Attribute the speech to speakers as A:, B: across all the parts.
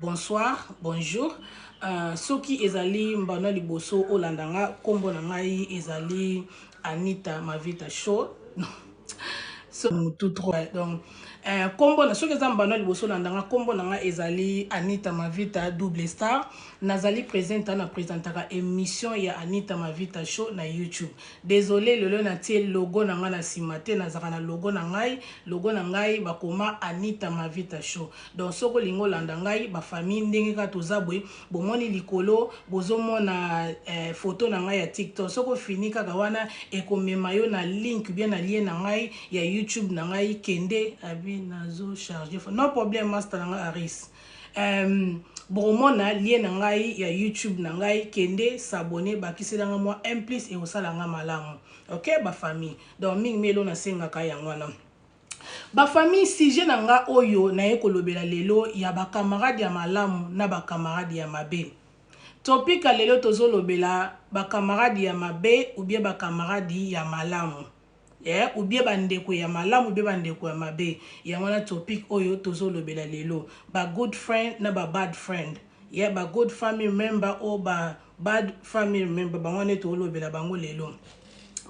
A: Bonsoir, bonjour. Soki ezali mbana liboso olandanga kombo na ngai ezali Anita Mavita Show. So tout trop donc kombo na soki eza mbana liboso olandanga kombo na ngai ezali Anita Mavita Double Star. Nazali présenta na présentaka émission ya Anita Mavita Show na YouTube. Désolé lelo na tie logo na ngai na simate nazaka na logo na ngai bakoma Anita Mavita Show. Donc soko lingo landa ngai ba famille ndenge ka tozabwe bomoni likolo bozomona photo na ngai ya TikTok. Soko fini kaka wana ekomema yo na link bien na lien na ngai ya YouTube na ngai kende abi nazo charger. No problème master na ngai Aris. Boromona lien na ngai ya YouTube na ngai kende s'abonner bakiselanga moi un plus et osalanga malamu. OK ba famille. Donc ming melo na senga ka yangwana. Ba famille sujet na nga oyo na ekolobela lelo ya ba camarade ya malamu na ba camarade ya mabe. Topic a lelo tozolobela ba camarade ya mabe ou bien ba camarade ya malamu. Yeah, ou bien bandeko ya malamu ou bien bandeko ya mabe. Ya wana topic oyo tozolobela lelo. Ba good friend na ba bad friend. Yeah, ba good family member or ba bad family member. Ba wana tozolobela bango lelo.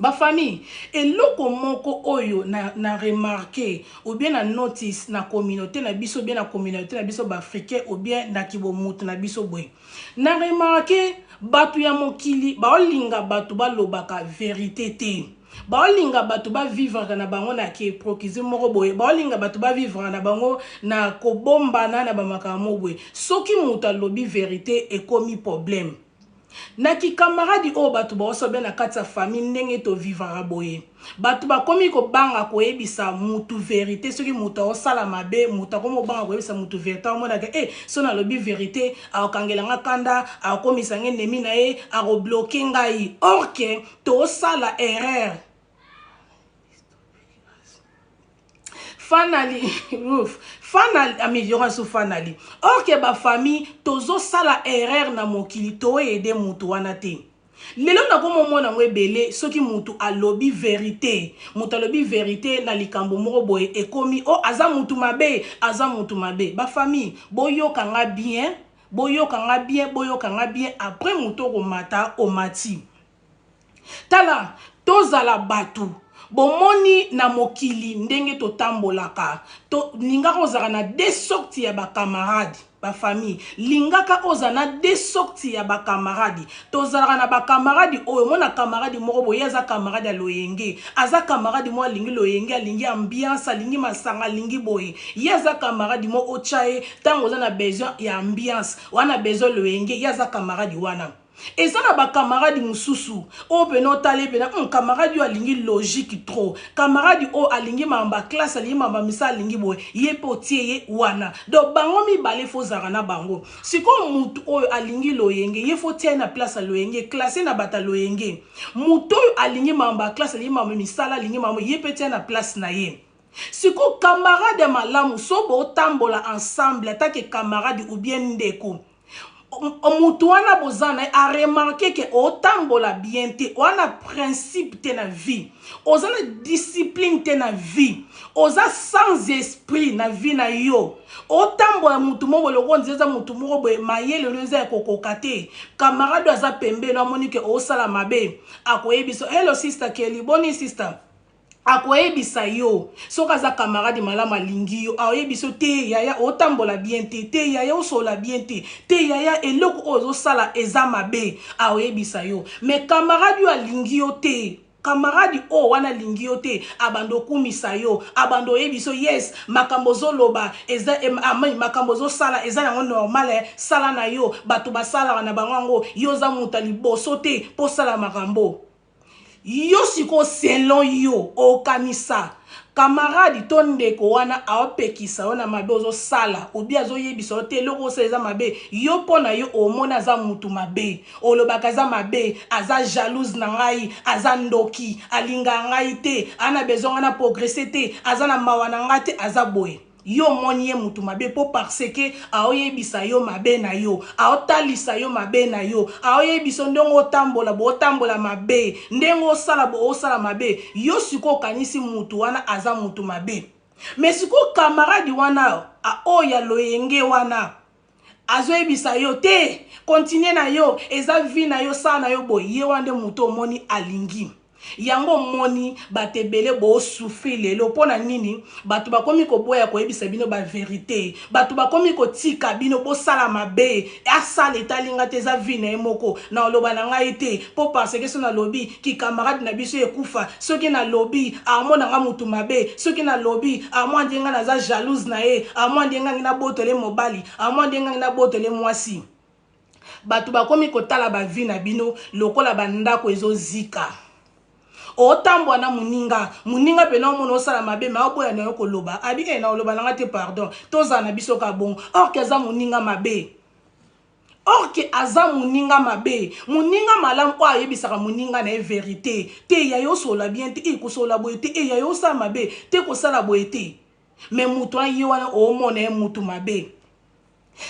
A: Ba famille, eloko moko oyo na remarqué ou bien na notice na communauté na biso bien na communauté na biso ba africain ou bien na kibomutu na biso boy. Na remarqué batu ya mokili ba olinga batu ba lobaka vérité te. Ba olinga batu ba vivre na bango na ke prokizi moko boy. Ba olinga batu ba vivre na bango na kobombana na ba makambo boy. Soki muta lobi vérité e komi problème. Na ki camarade o batu ba osobe na kati ya famille ndenge to vivra boye batu ba komi ko banga ko ebisa mutu vérité soki mutu osala mabe mutu ko mo banga ko ebisa mutu vérité o mona ke so na lobi vérité a kangela nga kanda a komisa nge nemi na e a ko bloquer ngai or que to osala erreur. Finally, amélioration finally. Or que ba famille tozo sala erreur na mokili to aider mutu wana te. Lelo na ko momona ngwebele soki mutu alobi vérité. Mutu alobi vérité na likambo moko boye ekomi o aza mutu mabe, Ba famille boyo kanga bien, après mutu ko mata o mati. Tala tozala batu. Bomoni na mokili ndenge to tambolaka to lingaka ozaka na des sorties ya ba camarade ba famille lingaka oza na des sorties ya ba camarade tozalaka na ba camarade oyo mona camarade moko boye aza camarade ya loyenge aza camarade mo alingi loyenge alingi ambiance alingi masanga alingi boye yaza camarade mo ochae tango oza na besoin ya ambiance wana besoin loyenge yaza camarade wana. Et ça na ba camarade mususu o beno tale bena camarade yo alingi logique trop camarade o alingi mamba classe alingi mamba misa alingi boy ye potie ye wana do bango mi bale fo zara na bango siko mutu o alingi loyenge ye fo tie na place loyenge classe na bata loyenge mutu alingi mamba classe alingi mamba misala alingi mamba ye petie na place na ye. Siko camarade malamu so bo tambola ensemble atake camarade ou bien ndeko mutu wana bozana a remarqué que otambola bien te wana principe te na vie ozana discipline te na vie oza sans esprit na vie na yo otambola mutu moko loko nzeza mutu moko boye mayele nzeza kokoka te camarade aza pembe na moni ke osala mabe akoyebiso hello sister Kelly boni sister akoyebisa yo soka za camarade malama lingi yo akoyebiso te yaya otambola bien te yaya osola bien te yaya eloko ozo sala eza mabe akoyebisa yo mais camarade yo alingi yo te camarade o wana lingi yo te abando kumisa yo abando yebiso yes makambo zoloba eza makambo zo sala eza yango normal sala na yo batu basala na bango yo za mutali boso te po sala makambo. Yo siko selon yo okanisa camarade tondeko wana aopekisa wana mabe ozo sala obi azo yebisa te loko seza mabe yo pona yo omona za mutu mabe olobaka za mabe aza jalouse na ngai aza ndoki alinga ngai te ana besoin na progresser te aza na mawana ngai te aza boye. Yo monye mutu mabe po parce que aoyebisa yo mabe na yo aotalisa yo mabe na yo aoyebiso ndongo otambola mabe ndengo osala mabe yo siko kanisi mutu wana aza mutu mabe mais siko camarade wana a oya loyenge wana azoyebisa yo te continue na yo eza vie na yo sa na yo boye ye wande moto omoni alingi yango moni batebele bo souffrir lelo pona nini batu bakomi ko boya ko yebisa bino ba vérité batu bakomi ko tika bino bo sala mabe asala etalinga te za vie na moko na oloba na ngai te po parce que so na lobby ki camarade na biso ekufa soki na lobby amona nga mutu mabe soki na lobby amwa ndenga na za jalouse na ye amwa ndenga ngina botole mobali amwa ndenga ngina botole mwasi batu bakomi ko tala ba vie na bino lokola bandako ezozika otambwa na muninga pena omono osala mabe ma oboya na yo koloba abi na oloba nanga te pardon toza na biso ka bon or que aza muninga mabe or que aza muninga mabe muninga malamu o ayebisaka muninga na vérité te ya yo sola bien te ekosola boye te ya yo sa mabe te kosala boye te mais mutu aye wana omona mutu mabe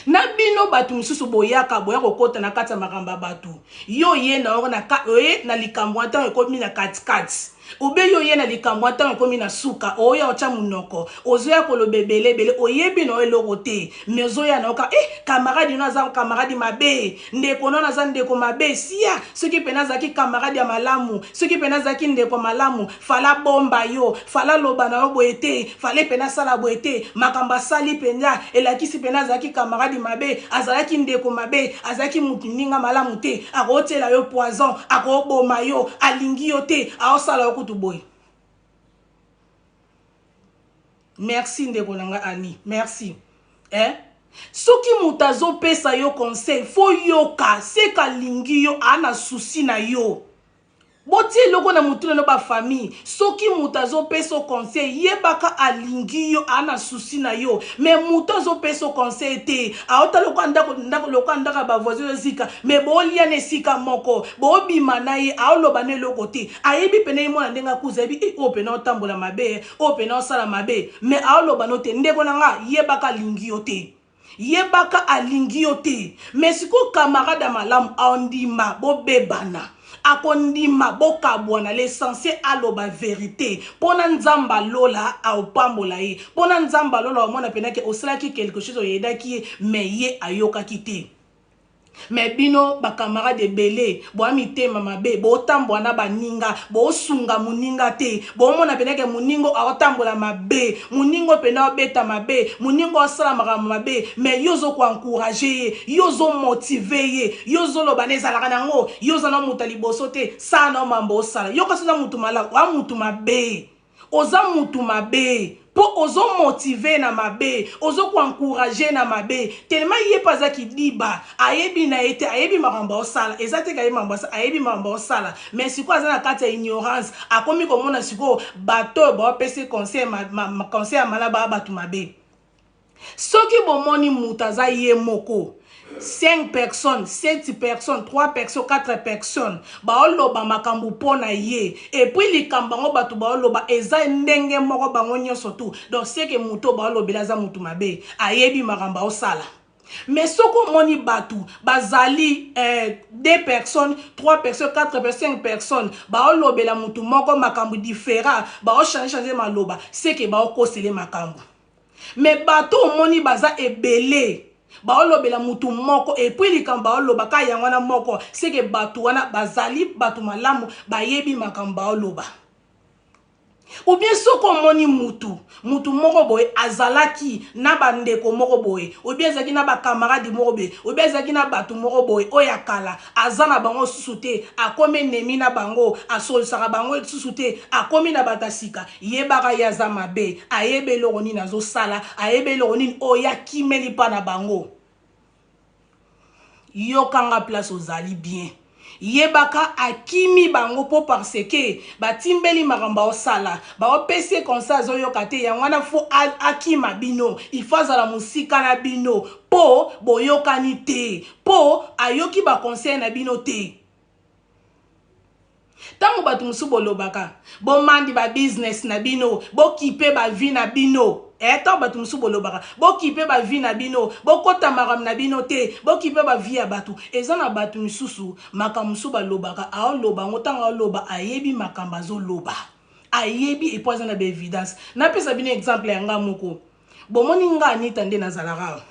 A: na bino batu misusu boyaka boya kokota na kati ya makambo batu yo ye na oro na likambo ata ekomi na katikati ube yo ye na likambo ata ekomi na suka oya ocha munoko ozoya kolobebelebele oyebi na eloko te mezoya na oka camarade no aza camarade mabe ndeko no aza ndeko mabe sia soki pena zaki camarade ya malamu soki pena zaki ndeko malamu fala bomba yo fala loba na yo boete fale pena sala boete makamba sali penda elakisi pena zaki camarade mabe azalaki ndeko mabe azaki mutu ninga malamu te akotela yo poison akoboma yo alingi yo te aosala yo kutu boy. Merci ndeko nanga Ani, merci. Soki mutazo pesa yo conseil, fo yoka, seka lingi yo ana souci na yo. Boti loko na mutu no ba famille, soki mutazo pesa conseil, yebaka alingi yo ana souci na yo. Mais mutazo pesa conseil te, aota loko andaka ba voisin zika, mais bo liane sika moko, bo bima na ye, aoloba ne loko te. Ayebi pene mo na ndenga kuzebi, o pena otambola mabe, o pena osala mabe, mais aoloba no te, ndeko nanga yebaka alingi yo te. Yebaka alingi yo te, mais siko camarade malamu aondima bo bebana. Akondima boka bwana l'essentiel aloba vérité pona nzamba lola au pambola ye pona nzamba lola omona penake osalaki quelque chose oyedaki mais ye ayoka kite mais bino ba camarade belé bo amitema mabe bo tambwa na baninga bo sunga muninga te bo mona penake muningo aotambola mabe muningo pena obeta mabe muningo osala mabe mais yozo ko encourager yozo motiver ye yozo loba nezala nango yozo na mutali bosote sana mambo osala yoko sala mutu mala wa mutu mabe oza mutu mabe po ozo motiver na mabe ozo ko encourager na mabe tellement ye paza ki diba ayebi na ete ayebi makambo osala ezate ka yemamba ayebi makambo osala mais siko azana kati ya ignorance akomi komona siko bato ba pese conseil conseil amala ba batu mabe soki bomoni mutaza ye moko 5 personnes, 7 personnes, 3 personnes, 4 personnes, baoloba makambu pona ye. Et puis les kambango batu baoloba eza ndenge moko bango nyonso tu. Donc c'est que muto baoloba za mutu mabe. Ayebi makamba osala. Mais soko moni batu bazali 2 personnes, 3 personnes, 4 personnes, 5 personnes, baoloba la mutu moko makambu différent, bao changer maloba, c'est que bao kosele makambu. Mais bato moni baza ebele. Baolobela mutu moko et puis likamba oloba ka yangwana moko c'est que batu wana bazali batu malamu bayebi makamba oloba ou bien soko moni mutu moko boye azalaki na bandeko moko boye ou bien zaki na ba camarade moko boye ou bien zaki na batu moko boye oyakala azana bango susute akome nemi na bango asolsaka bango susute akomi na batasika yebaka yaza mabe ayebe loroni nazo sala ayebe loroni oyakimeli pa na bango yokanga place ozali bien yebaka akimi bango po parce que batimbeli makamba osala ba opese konsa zo yokate yangwana fo akima bino ifaza la musika na bino po boyokani te po ayoki ba conseil na bino te tango batu musu bolobaka bo mandi ba business na bino bo kipe ba vie na bino eto batu musu bolobaka bo kipe ba vie na bino bo kota maram na bino te bo kipe ba vie ya batu ezana batu mususu makamusu balobaka a loba ngotanga loba ayebi makamba zo loba ayebi et poison na be évidence na pesa bino exemple yanga moko bomoni nga Anita nde nazalaka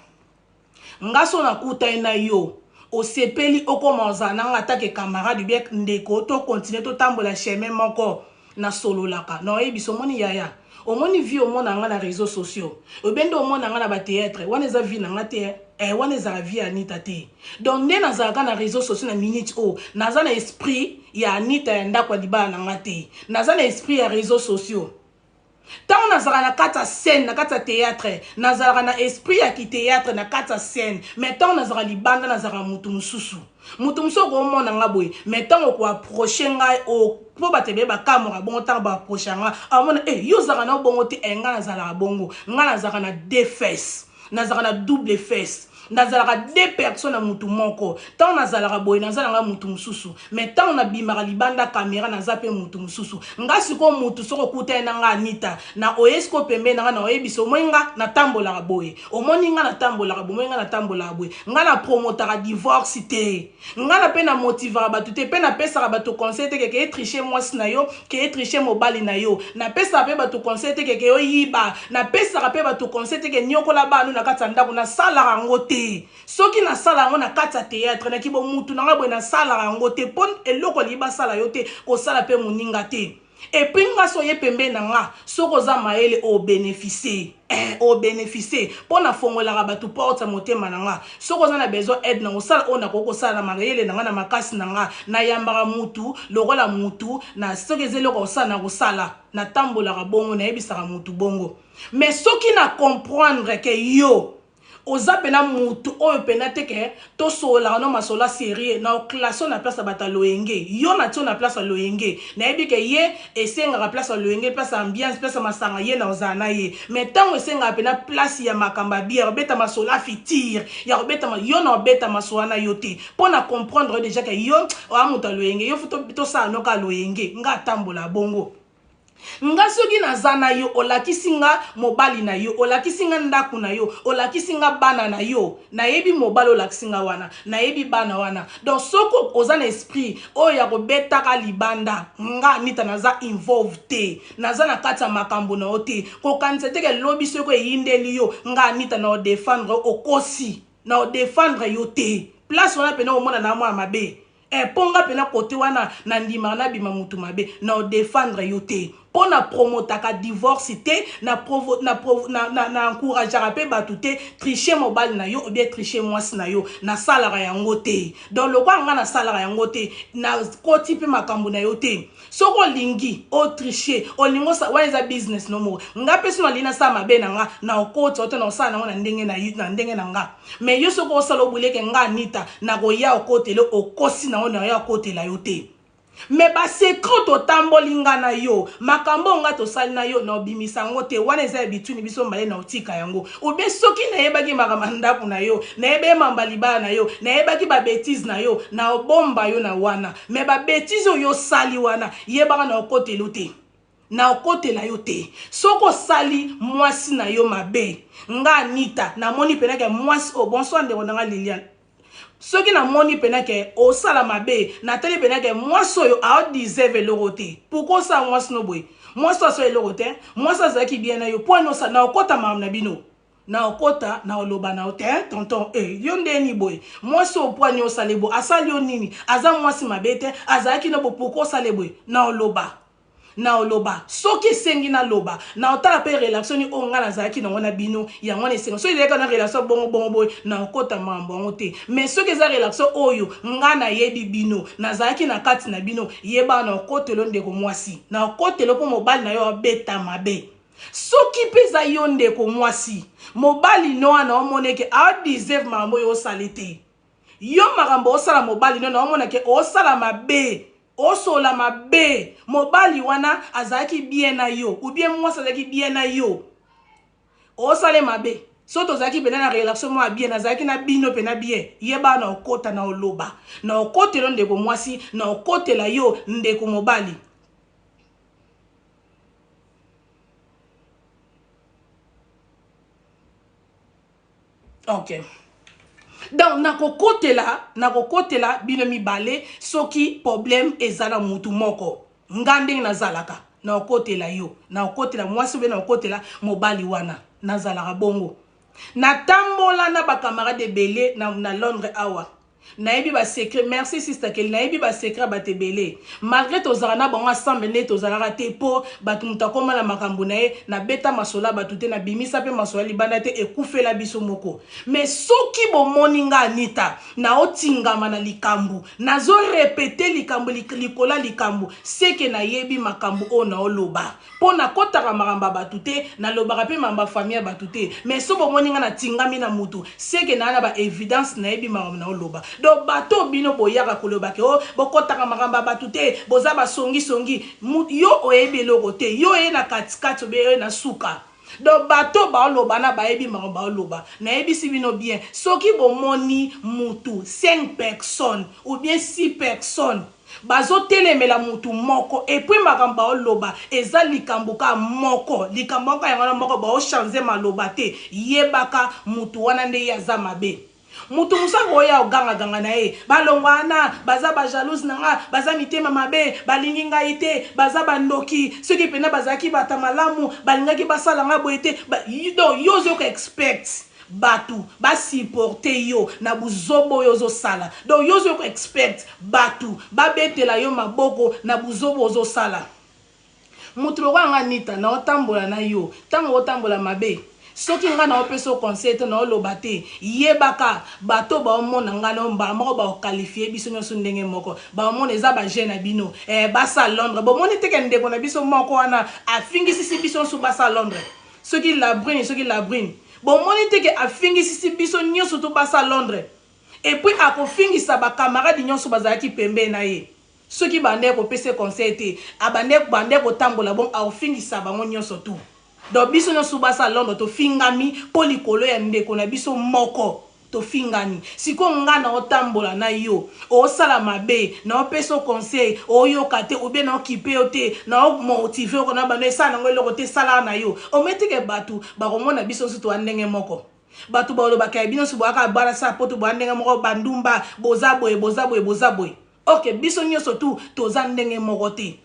A: nga so na kuta na yo osepeli okoma ozananga atake camarade bien ndeko to continuer to tambola chemin moko na sololaka na oyebiso omoni yaya omoni vie omona nga na réseaux sociaux obende omona nga na bathéâtre wana eza vie na nga te wana ezala vie ya Anita te donc nde nazalaka na réseaux sociaux na minute o naza na esprit ya Anita ya ndako ya libala na nga te naza na esprit ya réseaux sociaux tant nazalaka na kati ya scène na kati ya théâtre nazalaka na esprit ya kithéâtre na kati ya scène mais tant nazalaka libanda nazalaka mutu mosusu okomona nga boye mais tant okoapproche ngai po batebe bakamera bongo ntango baapproche nga amona yo ozalaka na bongo te nga nazalaka bongo nga nazalaka na deux fesses nazalaka na double fesse nazalaka deux personnes na mutu moko tant nazalaka boye nazalaka mutu mosusu mais tant na bimaka libanda caméra naza pe mutu mosusu nga siko mutu soko kuta na nga Anita na oyesko pembe na nga na oyebiso moinga na tambolaka boye omoni nga na tambolaka boye nga na tambolaka boye nga na promotaka divorce te nga na pe na motivaka bato te pe na pesaka bato conseil te ke tricher mwasi na yo ke tricher mobali na yo na pesaka pe bato conseil te ke yo yiba na pesaka pe bato conseil te ke nyokola banu na kati ya ndako na salaka ngo te soki na sala yango na kati ya théâtre na kibo mutu na nga boye na sala yango te pon eloko liba sala yo te kosala pe moninga te epuis nga so ye pembe na nga soko oza mayele obénéficie mpo na fongolaka bato porte ya motema na nga soko oza na besoin aide na kosala oyo nakoki kosala na mayele na nga na makasi na nga nayambaka mutu lokola mutu na soki eza eloko kosala na kosala natambolaka bongo nayebisaka mutu bongo mais soki na comprendre ke yo oza pena mutu oyo pena teke to sola no masola série na classe na place bata loyenge yo na tio na place loyenge na yebi ke ye esenga place loyenge place ambiance place masanga ye na ozana ye mais tango esenga pena place ya makamba bière beta masola fitir ya beta yo na beta masola na yo te pona comprendre déjà que yo amuta loyenge yo futo to sa no ka loyenge nga tambola bongo nga soki naza na yo olakisi nga mobali na yo olakisi nga ndako na yo olakisi nga bana na yo nayebi mobali olakisi nga wana nayebi bana wana donc soko oza na esprit oyo ya kobetaka libanda nga Anita naza involve te naza na kati ya makambo na yo te kokanisa teke lobi soko eyindeli yo nga Anita na odefendre okosi na odefendre yo te place wana pena omona na mwa mabe ponga pena kote wana na ndima na bima mutu mabe na défendre yo te pona promotaka divorce te na encourageaka pe batu te tricher mobali na yo ou bien tricher mwasi na yo na salaka yango te donc lokwa nga na salaka yango te na koti pe makambo na yo te soko lingi o tricher olingo sa wana business no mo nga pe sino lina sa mabe na nga na okoti oto na osala na ndenge na nga mais yo soko osala obuleke nga Anita na koya okotele okosi na ona ya okotela yo te mais ba secret otamboli nga na yo makambo nga tosali na yo na obimisa ngo te wana eza bituni biso mbale na otika yango obe soki na yebaki makambo ndako na yo na yebe mambali ba na yo na yebaki ba bêtise na yo na obomba yo na wana mais ba bêtise yo sali wana yebaka na okotelo te na okotela yo te soko sali mwasi na yo mabe nga Anita na moni penake mwasi o bonsoir ndeko nga Liliane soki na moni penake o sala mabe na tele penake mwasi oyo a deserve eloko te pourquoi ça mwasi no boy mwasi aso eloko te mwasi azalaki bien na yo po no sa na okota mam na bino na okota na oloba na ote tonton yo ndeni boy mwasi o po ni osale bo asali yo nini aza mwasi mabe te azalaki no bo pourquoi osale boy na oloba soki sengi na loba na otala pe relation ni onga na zaki na wana bino ya ngwana esenga so ileka na relation bongo boy na okota mambo te mais soki za relation oyo nga na yebi bino na zaki na kati na bino yeba na okotelo ndeko mwasi na okotelo po mobali na yo beta mabe soki peza yo ndeko mwasi mobali no ana omoneke a deserve mambo yo salite yo makambo osala mobali no na omoneke osala mabe osola mabe mobali wana azaki bien na yo ou bien mwasi azaki bien na yo osale mabe soto zaki pena na relation mo bien azaki na bino pena bien yeba na okota na oloba na okotelo ndeko mwasi na okotela yo ndeko mobali ok donc nakokotela bino mibale soki problème ezala mutu moko ngandeng nazalaka na okotela yo na okotela mwasi be na okotela mobali wana nazalaka bongo na tambola na ba camarade ebele na Londres awa nayebi ba secret merci sister Kelly nayebi ba secret ba tebele malgré tozala na bango ensemble ne tozala te po batu mutakoma na makambo na ye na beta masola batu te na bimisa pe masola libanda te ekufela biso moko mais soki bomoni nga Anita na otingama na likambu nazo répéter likambu likola likambu seke nayebi makambo o na oloba po na kotaka maramba batu te na lobaka pe mamba famille batu te mais so bomoni nga na tingami na mutu seke na ba évidence nayebi makambo na oloba do bato bino boyaka koloba ke o bokotaka makamba batu te boza basongi yo oyebi eloko te yo ye na katikati obe na suka do bato baoloba na bayebi makamba baoloba nayebisi bino bien soki bomoni mutu 5 personnes ou bien 6 personnes bazotelemela mutu moko epuis makambo baoloba eza likambo ka moko likambo ka yango moko baochange maloba te yebaka mutu wana nde ye aza mabe mutu musaka oya oganga na ye balongwana baza ba jalouse nanga baza mitema mabe balingi ngai te baza bandoki soki pena bazaki bata malamu balingaki basala nga boye te yo zo expect batu ba supporter yo na buzobo yo zo sala donc yo zo expect batu ba betela yo maboko na buzobo ozo sala mutu lokanga Anita na otambola na yo tango otambola mabe soki nga na opeso conseil na oloba te yebaka bato ba omona nga no mba moko ba qualifier biso nyoso ndenge moko ba omona eza ba jeune bino basa Londres bo moni te ke ndeko na biso moko wana afingisi biso su basa Londres soki la brune bo moni te ke afingisi biso nyoso to basa Londres et puis akofingisa ba camarade nyoso bazaki pembe na ye soki bande ko pese conseil te bande ko tambola bon afingisa bango nyoso tu do biso no subasa Londres to fingami polikolo ya ndeko na biso moko to fingani siko nga na otambola na yo o sala mabe na opeso conseil o yo kate ou bien na okipe yo te na motiver ko na bano esana ngo eloko te sala na yo o metike batu ba komona biso so to andenge moko batu ba lo bakay bino subo aka bara sa poto ba ndenge moko bandumba bozaboy OK biso nyoso tu to zandenge moko te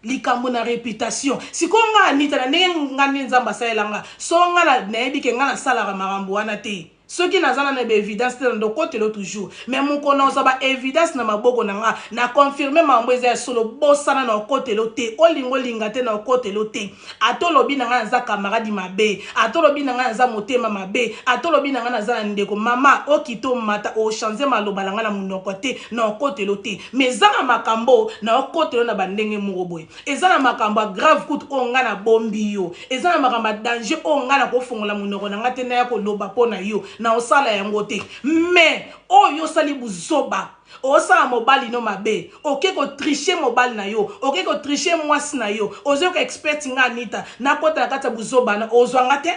A: likambo na réputation siko nga Anita na ndenge nga nzamba saelanga so nga na nayebi ke nga na salaka makambo wana te soki nazana na évidence te ndo kotelo toujours mais mon kono za ba évidence na maboko na nga na confirmer mambo eza solo bosana na kotelo te olingo linga te na kotelo te atolobi na nga za camarade mabe atolobi na nga za motema mabe atolobi na nga za ndeko mama okito mata o changer maloba na nga na munoko te na kotelo te mais zana makambo na kotelo na bandenge moroboy ezana makambo grave coup o nga na bombi yo ezana makambo danger o nga na kofungola munoko na nga te na ya koloba pona yo na osala yango te mais oyo sali buzoba osala mobali no mabe oke ko tricher mobali na yo oke ko tricher mwasi na yo ozo ko expert nga Anita na kota kata buzoba na ozwanga te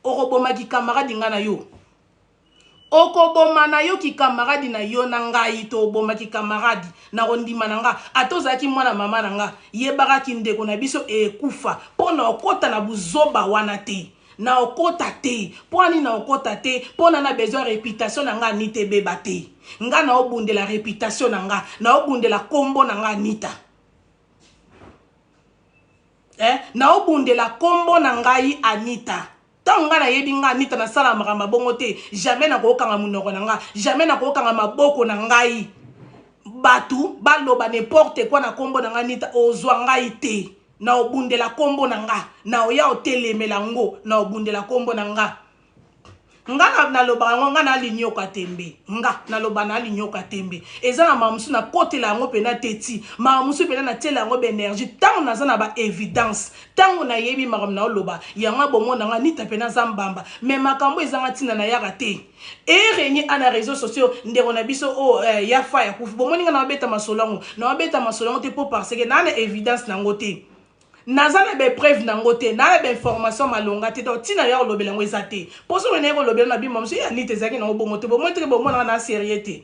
A: okoboma ki camarade nga na yo okoboma na yo ki camarade na yo na ngai to oboma ki camarade na rondima na nga atozaki mwana mama na nga yebaka ki ndeko na biso ekufa pona okota na buzoba wana te na okota te poani na okota te pona na besoin réputation na nga Anita beba te nga na obundela réputation na obundela kombo na nga Anita na obundela kombo na ngai Anita tango nga na yebi nga Anita na sala makamba bongo te jamais na kokanga munoko na nga jamais na kokanga maboko na ngai batu baloba n'importe quoi na kombo na nga Anita ozwa ngai te na obundela kombo na nga na oya otelemela ngo na obundela kombo na nga na loba ngo nga na linyoka tembe nga na loba na linyoka tembe ezana mamusu na kotela ngo pena teti mamusu pena na tela ngo be énergie tango na za na ba évidence tango na yebi makam na loba yanga bomona nga Anita pena zambamba mais makambo ezanga tina na yaka te régner ana réseaux sociaux ndeko na biso o ya fa ya kufu bomoni nga na beta masolongo te po parce que na évidence na ngo te nazana be preuve na ngote na be information malonga te to tina ya lobela ngo ezate poso ne ko lobela na bimam so ya Anita zaki na obongo te bo montre bo mona na sérieuté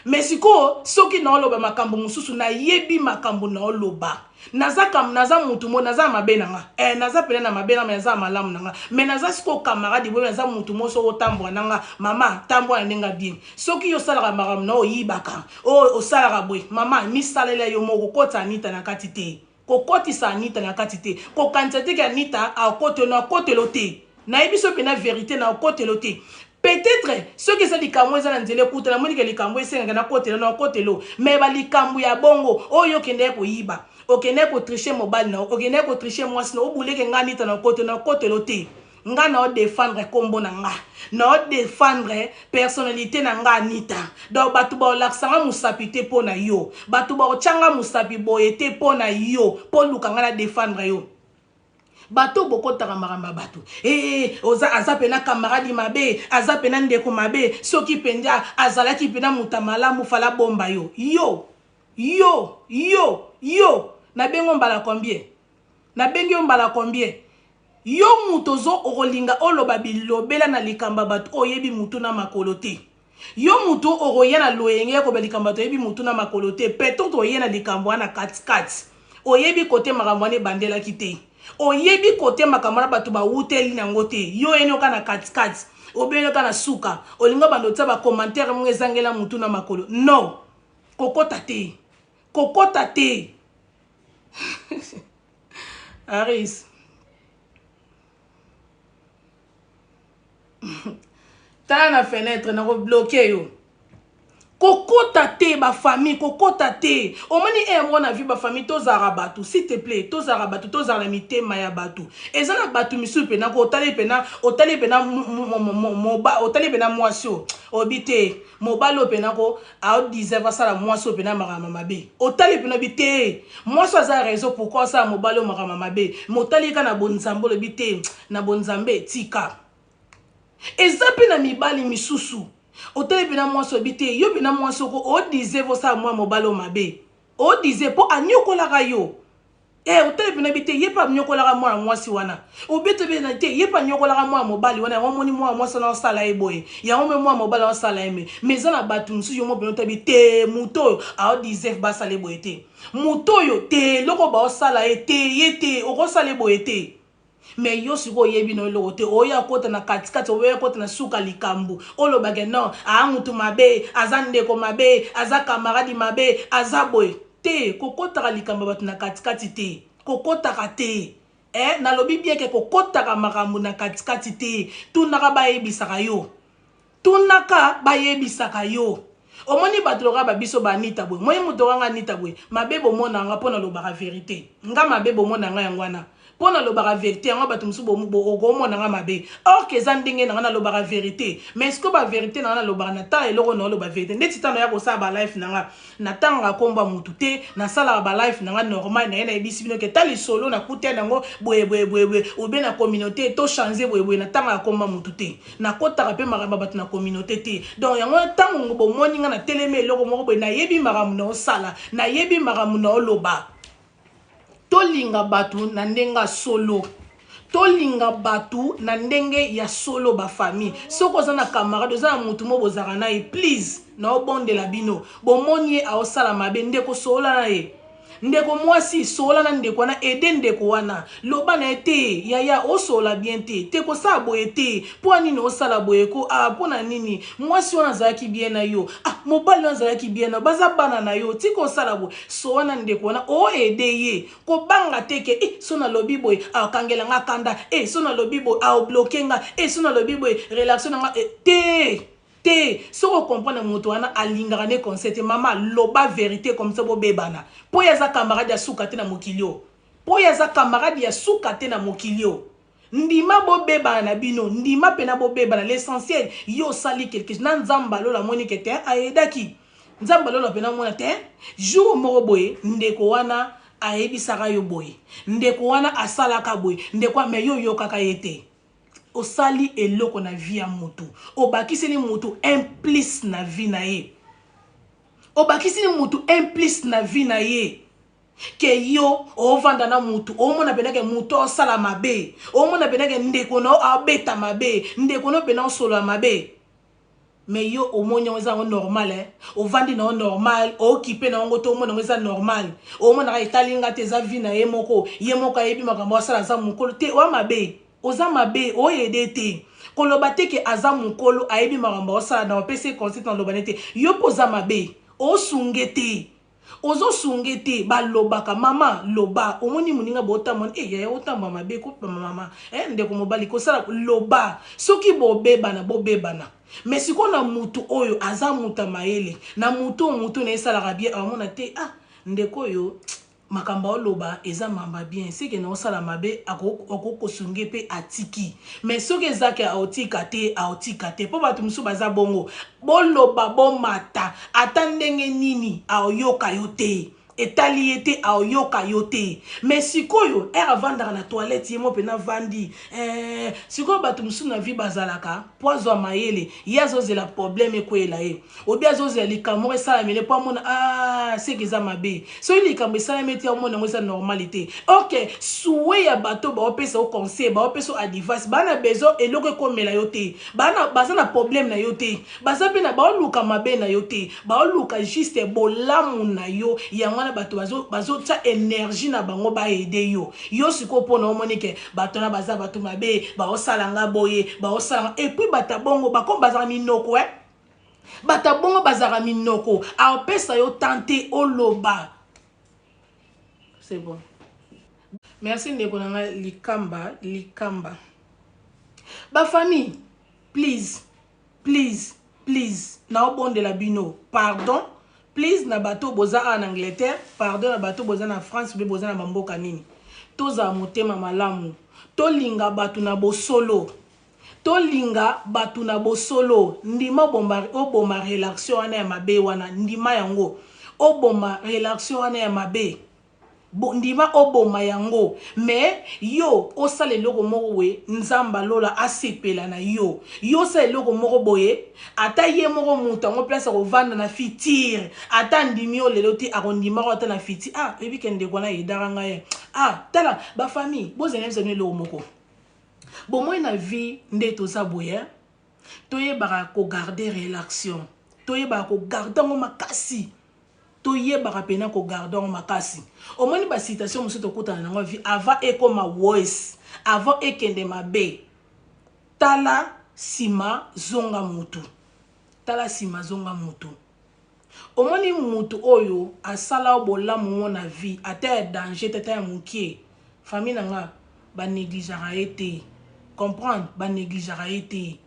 A: mais siko soki na loba makambo mususu na yebi makambo na loba naza mutu mo naza mabena nga naza pele na mabena mais naza malamu nanga mais naza siko camarade bo naza mutu mo so otambo nanga mama tambo na ndenga bien soki yo sala makambo na oyibaka o sala boy mama mi salela yo moko kota Anita na katite kokotisa Anita na kati te ko kantete ke Anita a kote na kote lote nayebi so pena vérité na okotelo te. Peut-être ceux qui sont likambo eza na nzela kuta na moni ke likambo esenga na kotelo na okotelo mais ba likambo ya bongo oyo kende ko yiba okende ko tricher mobile na okende ko tricher mwasi na obuleke ngani ta na okotelo te nga na défendre kombo na nga na défendre personnalité na nga anita donc batu ba olaksanga musapi te po na yo batu ba ochanga musapi boye te po na yo po luka nga na défendre yo bato bokotaka maramba bato oza aza pena camarade mabe aza pena ndeko mabe soki penja azalaki pena mutamala fala bomba yo na bengo mbala combien na bengi mbala combien yo mutozo okolinga oloba bilobela na likamba bato oyebi mutu na makolo te yo mutu okoya na loyenge ko belikamba to yebi mutu na makolo te peut-être oye na likambo na kati oyebi kote makambo ne bandela kite oyebi kote makamara bato ba wuteli nango te yo enoka na kati obenoka na suka olinga bando tsa ba commentaire mu ezangela mutu na makolo no kokota te Aris tala na fenêtre na ko bloquer yo kokota te ba famille kokota te omoni mwana vi ba famille tozara batu s'il te plaît tozara batu tozara mitema ya batu ezana batu misu pena ko otali pena mwasio obite mobalo pena ko a deserve sala mwasio pena makama mabe otali pena bite mwasio za raison pourquoi ça mobalo makama mabe motali ka na bonzambo le bite na bonzambe tika ezapi na mibali misusu otele pena mwaso bite yo pena mwaso ko o disait vo sa mwa mobalo mabe o disait po anyokola ka yo otele pena bite ye pa nyokola ka mwa mwasi wana o bete bena te ye pa nyokola ka mwa mobali wana wa moni mwa mwasa na sala eboye ya ngome mwa mobali na sala eme mezana batu nsu yo mo pena tabite muto a o disait ba sala eboye te muto yo te loko ba o sala ete yete o ko sala eboye te mais yo siko yebi no lote oya kota na katikati oya kota na suka likambu olo bage no mutu mabe azande ko mabe aza camarade mabe azaboy te kokota likambu batu na katikati te kokota te na lobi bien ke kokota ka makambu na katikati te tunaka ba yebisaka yo omoni bato loka babiso banita boy moye muto nga nita boy mabe bomona nga pona lobaka vérité nga mabe bomona nga yangwana pona lobaka vérité nga bato musu bomona nga mabe or que zandenge na lobaka vérité mais est-ce que ba vérité na lobaka na ta eloko na loba vérité ndeti tano ya ko sa ba life na nga tanga komba mutu te na sala ba life na nga normal na ena ebisi bino ke tali solo na kute nango boye ou bien na communauté to changer boye na tanga komba mutu te na kota pe maramba bato na communauté te donc yango tango bomoni nga na teleme eloko moko boye na yebi maramu na osala na yebi maramu na oloba tolinga batu na ndenga solo tolinga batu na ndenge ya solo ba famille soko za na camarade za mutu mo bozaka na please na obondela bino bomoni a osala mabe ndeko sola na ye ndeko mwasi sola na ndeko na ede ndeko wana loba na ete yaya osola bien te ko sa boye te po nini osala boye ko po na nini mwasi wana zaki bien na yo mobali wana zaki bien na baza bana na yo ti ko sala boye so wana ndeko wana o ede ye ko banga teke so na lobi boye kangela nga kanda so na lobi boye bloquer nga so na lobi boye relation nga te soko comprendre moto wana alingaka ne concept mama loba vérité comme ça bobebana po ya za camarade ya sukate na mokilio po ya za camarade ya sukate na mokilio ndima bobebana na bino ndima pena bobebana l'essentiel yo sali quelque chose na nzamba lola moni ke te aedaki nzamba lola pena mona te jour moko boye ndeko wana aebisaka yo boye ndeko wana asalaka boye ndeko me yo yokaka yete osali eloko na vie ya mutu obakiseli mutu implice na vie na ye obakiseli mutu implice na vie na ye ke yo ovanda na mutu omona penake mutu osala mabe omona penake ndeko no abeta mabe ndeko no pena osolo mabe mais yo omonyo eza normal ovandi na normal okipe na ngo to omona eza normal omona ka italinga te za vie na ye moko ayebi makambo asala za mukolo te wa mabe oza mabe oyede te koloba te ke aza mukolo ayebi makambo osala na opese conseil na loba te yo poza mabe osunge te ozo sungete ba lobaka mama loba omoni muninga bota mon ya otamba mabe ko mama ndeko mobali ko sala loba soki bobebana mais siko na mutu oyo aza muta mayele na mutu na esala bien amona te ndeko yo makamba oloba eza mamba bien seke na osala mabe akosunge pe atiki mais soki ezake aotika te po bato musu baza bongo boloba bomata ata ndenge nini aoyoka yo te etali ye te aoyoka yo te mais sikoyo avandaka na toilette ye mo pena vandi sikoyo bato musu na vi bazalaka po azwa mayele ye azozela problème ekwela ye obi azozela likambo esalamele po amona seke eza mabe soki likambo esalami ete omona yango eza normalité ok suwe ya bato baopesa o conseil baopesa o advice bana bezo eloko ekomela yo te baza na problème na yo te baza mpe na baoluka mabe na yo te baoluka juste bolamu na yo yango wana bato bazotia énergie na bango baede yo sikoyo mpona omoni ke bato na baza bato mabe baosalanga boye baosalanga epuis bata bongo bako bazaka minoko bata bongo bazaka minoko aopesa yo tante oloba c'est bon. Merci ndeko nanga likamba bafamille please na obondela bino pardon please na bato boza en Angleterre pardon na bato boza na France be boza na bamboka nini toza motema malamu tolinga bato na bosolo ndima oboma relation wana ya mabe wana ndima yango oboma relation wana ya mabe ndima oboma yango mais yo osala eloko moko boye nzamba lola asepela na yo osala eloko moko boye ata ye moko mutu yango place akovanda na fitire ata ndimi yo lelo te akondimako ata na fitire ebike ndeko wana yedaka ngai tala bafamille bozala bizano eloko moko bomoi na vie nde toza boye toyebaka kogarde relation toyebaka kogarde yango makasi toyebaka pena kogarde yango makasi omoni basitation mosusu tokutana nango vie avant ekoma worse avant ekende mabe tala sima zonga mutu omoni mutu oyo asala bolamu na vie ata ya danger tata ya mokie famille nanga banegligeaka ye te comprendre banegligeaka ye te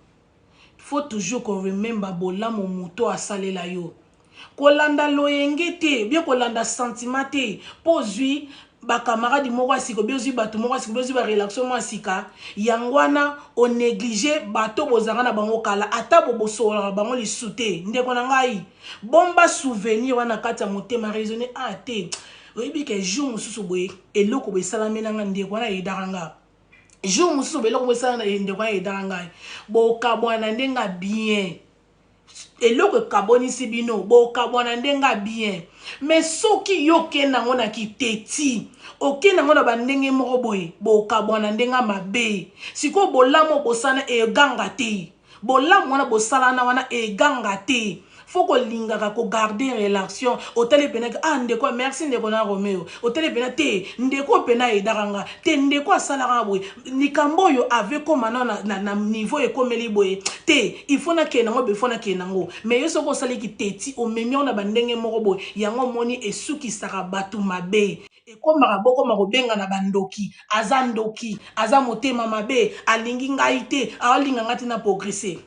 A: faut toujours qu'on remember bolamu mutu asalela yo kolanda loyenge te bien kolanda sentiment te po zwi bakamaradi moko asika bien zwi bato moko asika bien zwi barelaxio moko asika yango wana onéglige bato bozanga na bango kala ata bobosolaka bango lisu te ndeko na ngai bomba souvenir wana kati ya motema raisonne te oyebi ke jour mosusu boye eloko boye esalamelanga ndeko wana eyedaka nga jour mosusu boye eloko boye esalana ndeko wana eyedaka ngai bokabwana ndenga bien eloko ekabonisi bino bokabwana ndenga bien mais soki yo okenda ngo na kiteti okenda ngo na bandenge moko boye bokabwana ndenga mabe sikoyo bolamu bosana eganga te bolamu wana bosalana wana eganga te faut kolingaka kogarde relation otele pena ndeko merci ndeko na Romeo otele pena te ndeko pena edaranga te ndeko asalaka boye likambo oyo ave koma na niveau ekomeli boye te il faut na kenango be faut na kenango mais yo soko osaliki teti omemi na bandenge moko boye yango moni esukisaka bato mabe ekomaka bokoma kobenga na bandoki aza motema mabe alingi ngai te aolinga ngati na progresser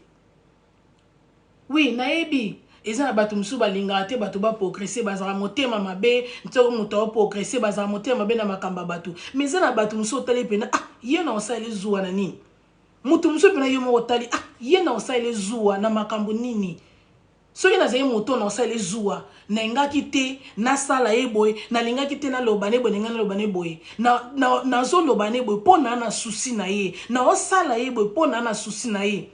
A: oui nayebi eza na bato musu balingaka te bato baprogresse bazala motema mabe ntoko moto aoprogresse bazala motema mabe na makamba bato mais eza na bato musu otali pena ye na osala zuwa na nini mutu musu pena yo moko otali ye na osala zuwa na makambo nini soki nazali moto na osala zuwa nalingaki te nasala ye boye nalingaki te naloba ne boye ninga naloba ne boye nazoloba ne boye mpo na susi na ye na osala ye boye mpo na susi na ye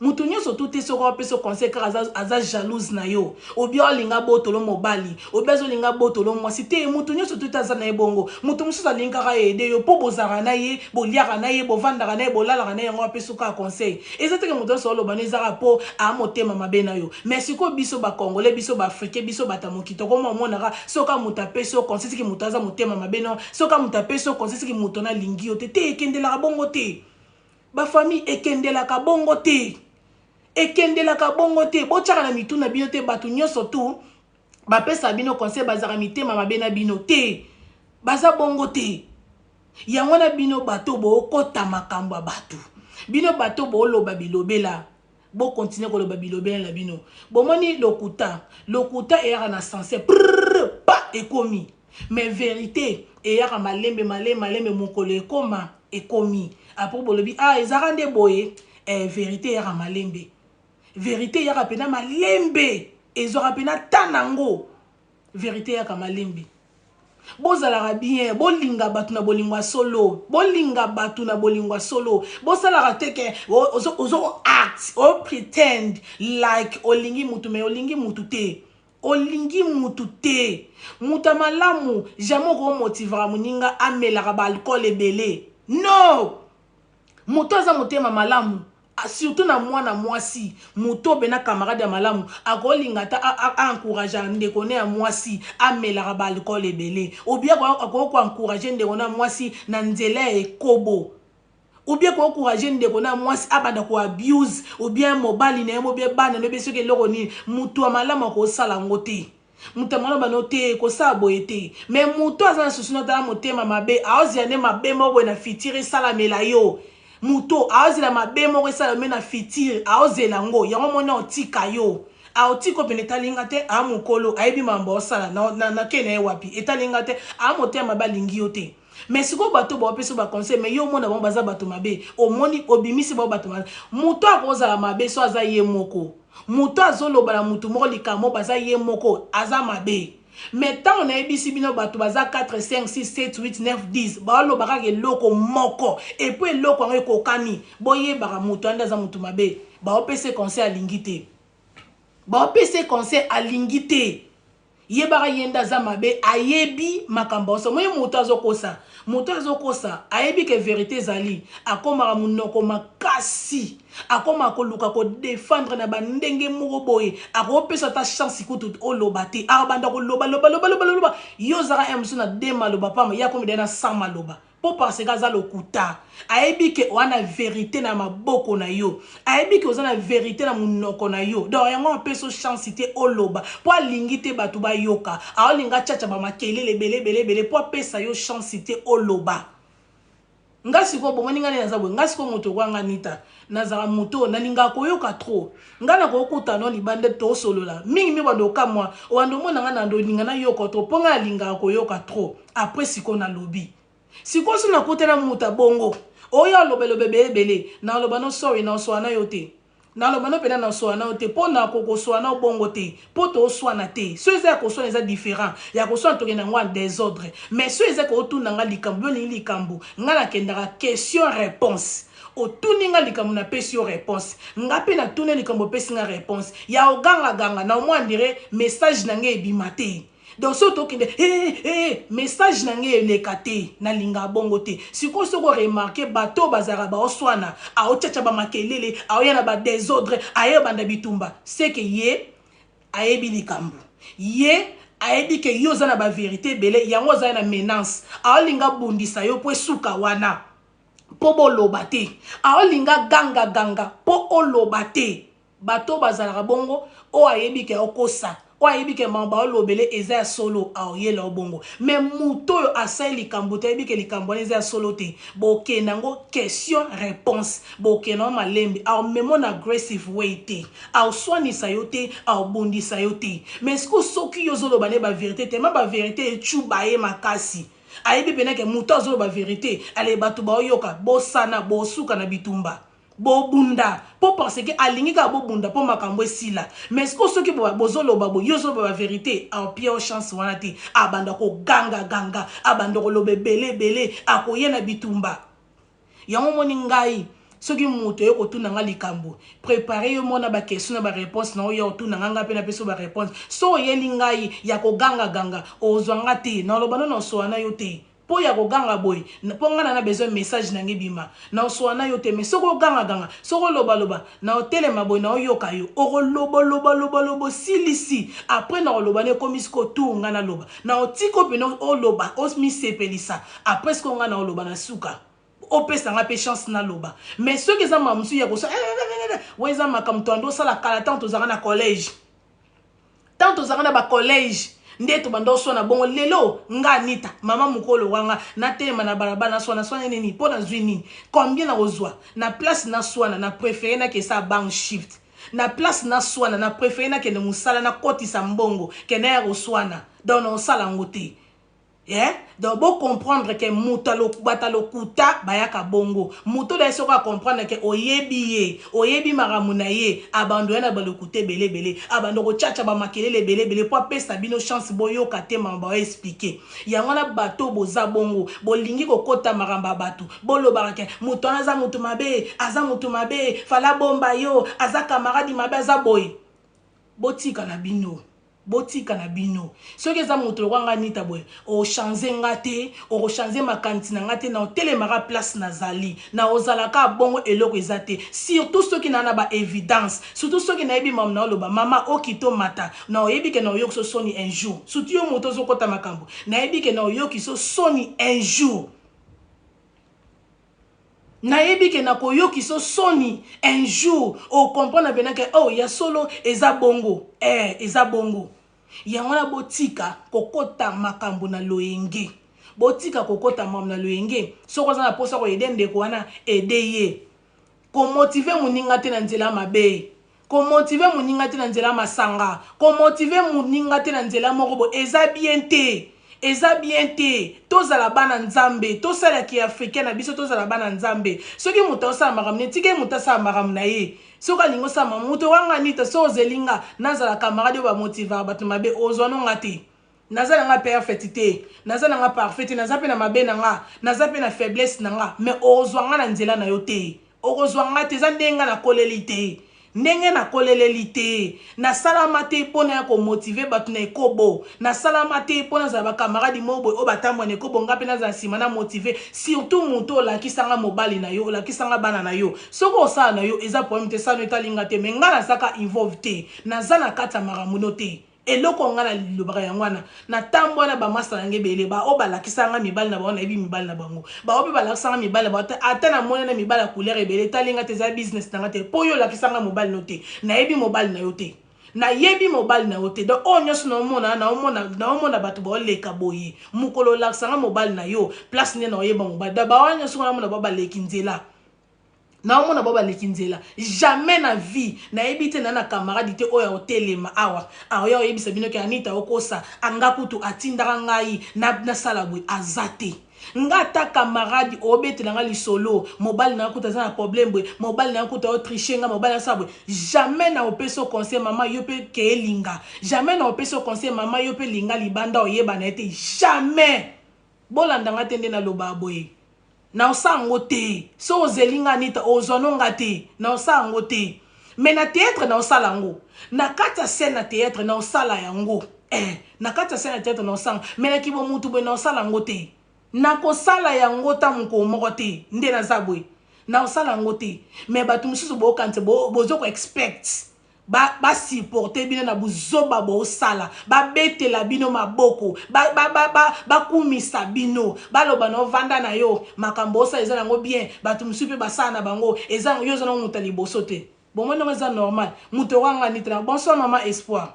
A: mutu nyonso tute soko apesa conseil kaka aza jalouse na yo obi olinga botolo mobali obi azolinga botolo mwasi te mutu nyonso tute aza na ye bongo mutu mosusu alingaka ede yo mpo bozalaka na ye boliaka na ye bovandaka na ye bolalaka na ye yango apesa kaka conseil eza teke mutu nyonso oloba ezaka mpo amotema mabe na yo mais sikoyo biso bakongolais biso baafricain biso batamoki tokoma omonaka soka mutu apesa conseil siki mutu aza motema mabe na yo soka mutu apesa conseil siki mutu nalingi yo te ekendelaka bongo te bafamille ekendelaka bongo te botiaka na mituna bino te bato nyonso tu bapesa bino conseil bazaka mitema mabe na bino te baza bongo te yango na bino bato bokota makambo ya bato bino bato boloba bilobela bo continue koloba bilobela na bino bomoni lokuta eyaka na sensé pa ekomi mais vérité eyaka malembe mokolo ekoma ekomi après bolobi ezaka nde boye vérité eyaka malembe vérité eyaka pena malembe ezwaka pena tanango vérité eyaka malembe bozalaka bien bolinga batu na bolingwa solo bolinga batu na bolingwa solo bosalaka teke ozo act o pretend like olingi mutu me olingi mutu te olingi mutu te muta malamu jamais ko motivera muninga amelaka ba alcool ebele no muto aza motema malamu surtout na mwana mwasi muto bena camarade ya malamu akolinga ta encourager ndeko ne ya mwasi amelaka ba alcool ebele ou bien ko encourager ndeko na mwasi na nzela ekobo ou bien ko encourager ndeko na mwasi abanda ko abuse ou bien mobali na yemo bien bana no besoke loko ni muto ya malamu ko sala ngote muto malamu banote ko sa boyete mais muto azana susuna ta motema mabe aoziane mabe mo na fitiri sala melayo muto aozela mabe moko esala me na fitire aozela ngo yango mona otika yo aotiko pene talinga te amukolo ayebi mambo osala na kene ye wapi etalinga te amotema balingi yo te mais siko bato baopesa ba conseil mais yo mona bango baza bato mabe omoni obimisi bao bato mabe muto akozala mabe so aza ye moko muto azoloba na mutu moko likamo baza ye moko aza mabe mais tant on a ebisi bino bato baza 4 5 6 7 8 9 10 balobaka ke loko moko et puis loko ngo ekokani boyebaka mutu anda za mutu mabe baopesa conseil alingi te baopesa conseil alingi te yebaka yenda za mabe ayebi makambo so moyo mutu azokosa ayebi ke vérité zali akomaka munoko makasi akoma koluka ko défendre na bandenge moko boye akopesa ta chance kutu oloba te abanda ko loba yo zaka emso na de maloba pama ya komi na 100 maloba po parce que za lokuta ayebi ke wana vérité na maboko na yo ayebi ke ozana vérité na munoko na yo donc yango apeso chance te oloba po alingi te batu ba yoka aolinga chacha ba makelele belé po apesa yo chance te oloba ngasi ko bomoni ngani na zabwe ngasi ko moto kwanga nita nazara moto nalinga koyoka trop ngana ko kuta no libande to solola mingi mi bando kamwa wando mona ngana ndo linga na yoko to ponga linga koyoka trop après siko na lobby siko sina kutena muta bongo oya lobelobe belé na loba no sorry na oswana yote na loba no pena na oswana yote po na koko swana bongo te po to oswana te so eza ko swana eza différent ya ko swana to kena ngwa désordre mais so eza ko tuna nga likambo ni likambo ngala kendaka question réponse otuninga likambo na pesi yo réponse ngape na tune likambo pesi nga réponse ya oganga na mwa ndire message na nge ebimate donc so to kende message na nge elekate na linga bongo te siko soko remarquer bato bazara ba oswana a ochacha ba makelele a oyana ba désordre aye banda bitumba c'est que ye ayebi likambo ye ayebi ke yo zana ba vérité belé yango zana menace a olinga bundisa yo po suka wana po boloba te aolinga ganga po oloba te bato bazalaka bongo o ayebi ke okosa o ayebi ke mamba olobele eza solo aoyela bongo mais muto yo asali likambo te ayebi ke likambo eza solo te boke nango question réponse boke na malembe au memo na aggressive way te au swanisa yo te au bundisa yo te mais ce que soki yo zoloba ne ba vérité te ma ba vérité chuba ye makasi ayebi pena ke muto azolo ba vérité ale batu ba oyoka bosana bosuka na bitumba bobunda po parce que alingi ka bobunda po makambo esila mais ce que soki bozolo ba yozo ba vérité en pire chance wana te abanda ko ganga abanda ko lobe belé akoyena bitumba yango moni ngai soki muto yo kotuna nga likambo préparer yo mona ba question na ba réponse na yo tuna nga pe na peso ba réponse so yeli ngai ya ko ganga ozwanga te na lobano na soana yo te po ya ko ganga boy po ngana na besoin message na ngibima na soana yo te mais soko ganga soko loba na hotelema boy na yoka yo oko lobo silisi après na lobane komisko tu ngana loba na otiko peno o loba osmi sepelisa après sko ngana loba na suka opesa nga pe chance na loba mais ceux qui zama musu ya ko so weza makamto ando sala kala tant to zaka na collège tant tozalaka na ba collège nde to bando sona bongo lelo nga Anita mama mukolo wanga na telema na balabala sona nini po na zwini combien na ozwa na place na swana na préféré na ke sa bank shift na place na swana na préféré na ke ne musala na kotisa mbongo ke na ya swana donc na osala ngote. Yeah? Donc, vous comprendre que moutalo batalo kuta bayaka bongo. Mouto da soka comprendre que oyebi maramunaye abandonné na balokute belé abandonné chacha ba makelele belé pour pesa bino chance boyo kate mamba expliquer. Yangona bato boza bongo bolingi kokota maramba bato bolo barake mouto aza mouto mabe fala bomba yo aza camarade mabe aza boy botika na bino. Botika na bino soki eza moto kwanga Anita boy o changer ngate o changer makantina ngate na telemara place nazali na ozalaka bongo eloko ezate surtout soki na ba évidence surtout soki na yebi mam na loba mama okito mata na oyebi ke na oyoki so soni un jour surtout yo moto zokota makambo na yebi ke na oyoki so soni un jour na yebi ke na koyoki so soni un jour o comprendre bena ke oh ya solo eza bongo eza bongo yangona botika kokota makambo na loyenge botika kokota mam na loyenge soko za na posa ko ede ndeko wana ede ye ko motiver muninga te na nzela mabe ko motiver muninga te na nzela masanga ko motiver muninga te na nzela moko eza bien te tozala bana nzambe tosala ki africain na biso tozala bana nzambe soki muta osala makamne tike muta sa makamna ye soka lingo sa mamuto wanga Anita so zelinga nazala camarade ba motiver bato mabe ozwano ngati nazala nga perfectité nazala nga parfaite nazape na mabe na nga nazape na faiblesse na nga mais ozwanga na nzela na yo te ozwanga te za ndenga na kolelite ndenge na kolelelite na salama te pona ya ko motiver bato na ekobo na salama te pona za ba camarade mobo o batambo na ekobo ngape na za sima na motiver surtout muto la kisanga mobali na yo la kisanga bana na yo soko osala na yo eza problème te sa no etalinga te mais nga na saka involve te na za na kata maramuno te eloko nga na lobaka yangwana na tambo na ba masala ngebele ba o balakisanga mibali na ba na ebi mibali na bango ba obi balakisanga mibali ba ata na mona na mibali ya couleur ebele talinga te za business na ngate po yo lakisanga mobali no te na ebi mobali na yo te na yebi mobali na yo te donc o nyonso na omona bato ba oleka boye mukolo lakisanga mobali na yo place ne na oyeba mobali da ba wanya so na mona ba baleki nzela na omona baba lekinzela jamais na vie na ebite na camarade te oya hotelema awa oya oyebisa bino ke Anita okosa anga kutu atindaka ngai na sala bwe azate nga ta camarade obetela nga lisolo mobali na kuta za na problème bwe mobali na kuta o tricher nga mobali na sabwe jamais na opeso conseil mama yo pe ke elinga jamais na opeso conseil mama yo pe linga libanda oyeba na ete jamais bolanda nga tende na loba boye na osango te so ozelinga Anita ozononga te na osango te mais na théâtre na osala yango na kata scène na théâtre na osala yango na kata scène na théâtre na osanga mais na kibo mutu boye na osala yango te na kosala yango ta moko moko te nde na zabwe na osala yango te mais bato mosusu bokanisa bozo ko expect ba supporter bino na buzoba bo sala ba betela bino maboko ba kumisa bino ba loba no vanda na yo makambo sa eza nango bien bato musupe basala na bango eza yo zo na mutali boso te bon moi non eza normal muto wanga Anita bonsoir maman espoir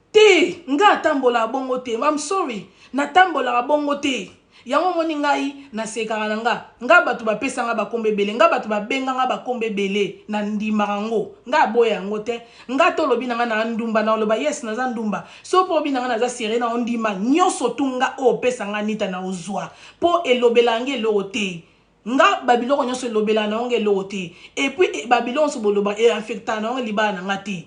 A: te nga tambola bongo te I'm sorry na tambola bongo te yango moni ngai na sekaka na nga bato bapesa nga bakombe bele nga bato babenga nga bakombe bele na ndimaka ngo nga boya yango te nga tolobi na nga na ndumba na oloba yes naza ndumba so po bi na nga naza sere na ondima nyonso tunga o pesa nga Anita na ozwa po elobela nge eloko te nga babiloko nyonso elobela na nge eloko te et puis babiloko so boloba e affecta na nge libala na nga te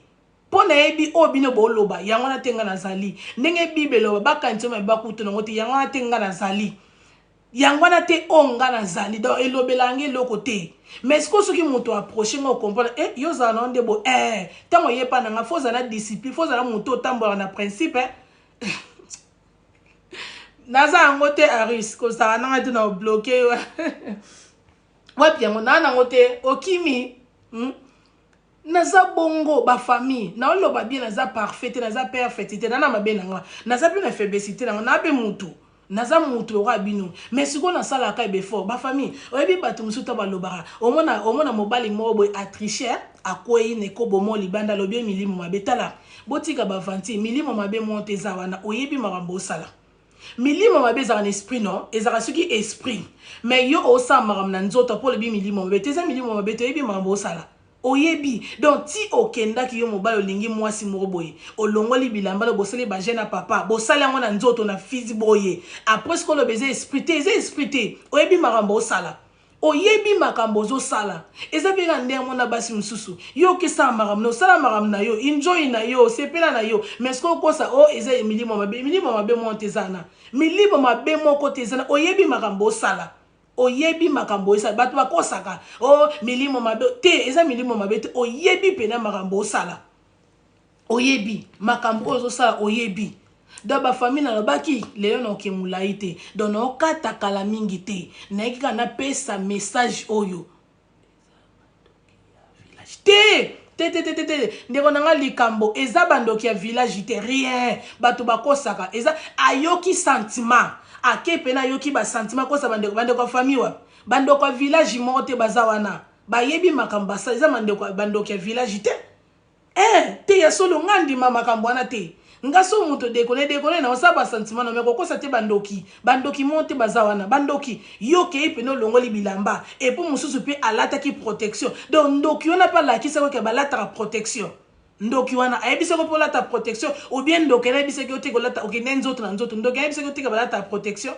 A: po na ebi o bino boloba yango na tenga nazali ndenge bibelo bakanitso mabakutu nango te yango na tenga nazali yango na te onga nazali donc elobela nge eloko te mais siko soki moto approche nga comprendre yo zala na onde bo tango yepa na nga foza na discipline foza na moto otambola na principe naza yango te aris kozala nanga te na obloke wapi yango na nango te okimi naza bongo ba famille na oloba bien naza parfaite naza perfectité na mabe nanga naza pe na faiblesse nanga na be mutu naza mutu lokola bino mais sikoyo nasalaka ebe fort bafamille oyebi bato mosusu ta balobaka omona mobali moko boye atriche akwei nekobomo libanda alobi milimo mabe tala botika bavanti milimo mabe mo te eza wana oyebi makambo osala milimo mabe ezalaka na esprit non ezalaka soki esprit mais yo osala makambo na nzoto mpo olobi milimo mabe te eza milimo mabe te oyebi makambo osala oyebi donc ti okendaki yo mobali olingi mwasi moko boye olongoli bilamba lo bosali bagene na papa bosali yango na nzoto na fizi boye après ce koloba eza esprit te oyebi makambo osala oyebi makambo ozosala eza mpe ka ndenge mona basi mosusu yo okesala makambo na osala makambo na yo enjoy na yo osepela na yo mais soki okosa o eza milimo mabe moko te eza na milimo mabe moko te eza na oyebi makambo osala oyebi makambo osala bato bakosaka o milimo mabe te eza milimo mabe te oyebi pena makambo osala oyebi makambo oyo ozosala oyebi donc bafamille nalobaki lelo naoke molai te donc naokata kala mingi te nayeki kaka napesa message oyo te ndeko na nga likambo eza bandoki ya village te rien bato bakosaka eza ayoki sentiment ake pena ayoki basentiment kosa bandeko ya famille wa bandeko ya village moko te baza wana bayebi makambo basala eza bandoki ya village te te ya solo nga ndima makambo wana te nga so moto dekone na osala basentiment na me kokosa te bandoki mo te baza wana bandoki yo kei pene olongoli bilamba epo mosusu mpe alataki protection donc ndoki wana mpe alakisaki oke balataka protection ndoki wana ayebisaki mpe olata protection ou bien ndoki ayebisaki oteka olata okende nzoto na nzoto ndoki ayebisaki oteka balataka protection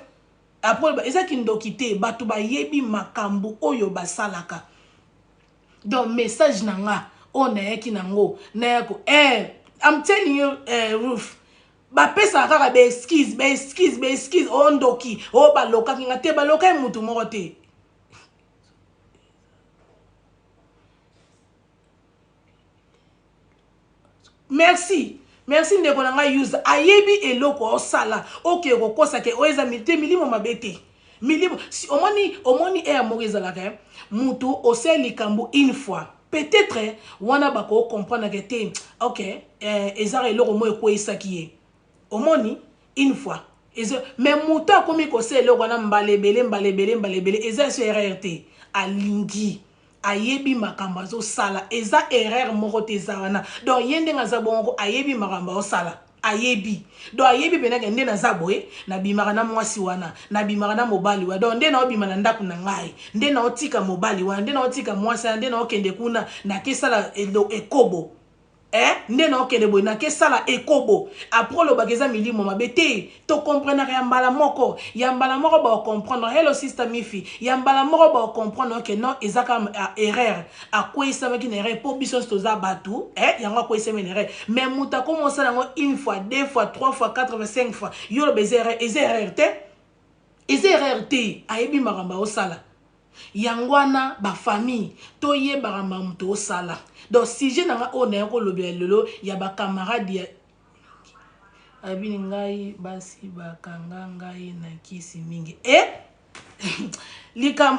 A: apres ezaki ndoki te bato bayebi makambo oyo basalaka donc message na nga oyo nayaki nango nayako I'm telling you, Ruth. Bapesa kaka be excuse ondoki o baloka kinga te baloka mutu moko te. Merci ndeko na nga use ayebi eloko osala oke kokosa ke oeza milite milimo mabete milimo si omoni moko ezalaka mutu oseli likambo une fois peut-être wana bako comprendre que te ok ezara eloko mo ekwesaki ye omoni une fois mais mutu akomi kosala eloko wana mbalebele eza so erreur te alingi ayebi makambo azosala eza erreur moko te eza wana donc ye ndenge aza bongo ayebi makambo azosala ayebi donc ayebi penaka nde naza boye nabimaka na mwasi wana nabimaka na mobali wana donc nde naobima na ndako na ngai nde naotika mobali wana nde naotika mwasi wana nde naokende kuna nakesala ekobo nde naokende boye nakesala ekobo apres olobaka eza milimo mabe te tokomprenaka ya mbala moko baocomprendre hello sister mifi ya mbala moko baocomprendre oke non eza kaka erreur akweyisamaki na erreur mpo biso nyonso toza bato yango akweyisami na erreur mais moto akomi osala yango une fois deux fois trois fois quatre fois cinq fois yo oloba eza erreur te eza erreur te ayebi makambo osala yango wana bafamille toyebaka moto osala donc sujet nanga oyo naye kolobela lelo ya bakamarade ya abini ngai basi bakanga ngai na kisi mingi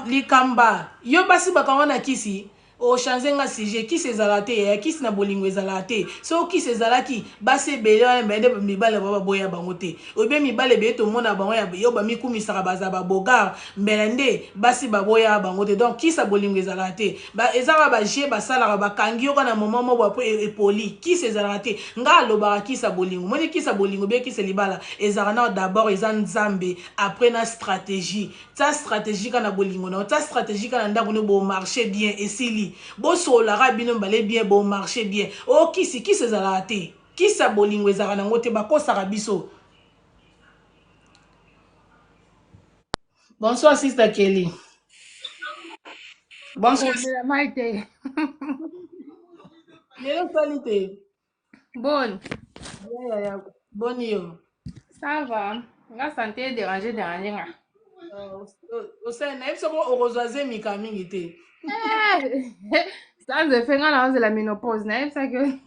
A: likamba yo basi bakanga na kisi ochange nga sujet kisi ezala te kisi na bolingo ezala te so kisi ezalaki basi ebele wana bende mibale baboya bango te obe mibale ebele tomona bango yo bamikumisaka baza babogar mbela nde basi baboya bango te donc kisi ya bolingo ezala te ezaka baje basalaka bakangi yoka na moma mo bapo epoli kisi ezalaka te nga alobaka kisi ya bolingo moni kisi ya bolingo be kisi libala ezalaka na d'abord eza nzambe après na stratégie ta stratégie kana bolingo na ta stratégie kana ndako ne bo marcher bien esili bosolaka bino mbale bien bon marché bien kisi ezalaka te kisi ya bolingo ezalaka nango te bakosaka biso. Bonsoir sister Kelly. Bonsoir
B: Maite.
A: lelo sali te
B: Bon.
A: Bon yo.
B: Ça va. Nga santé déranger nga.
A: Osai na biso ko okozwaze mika mingi te.
B: Ça je fais nga la ménopause na ça que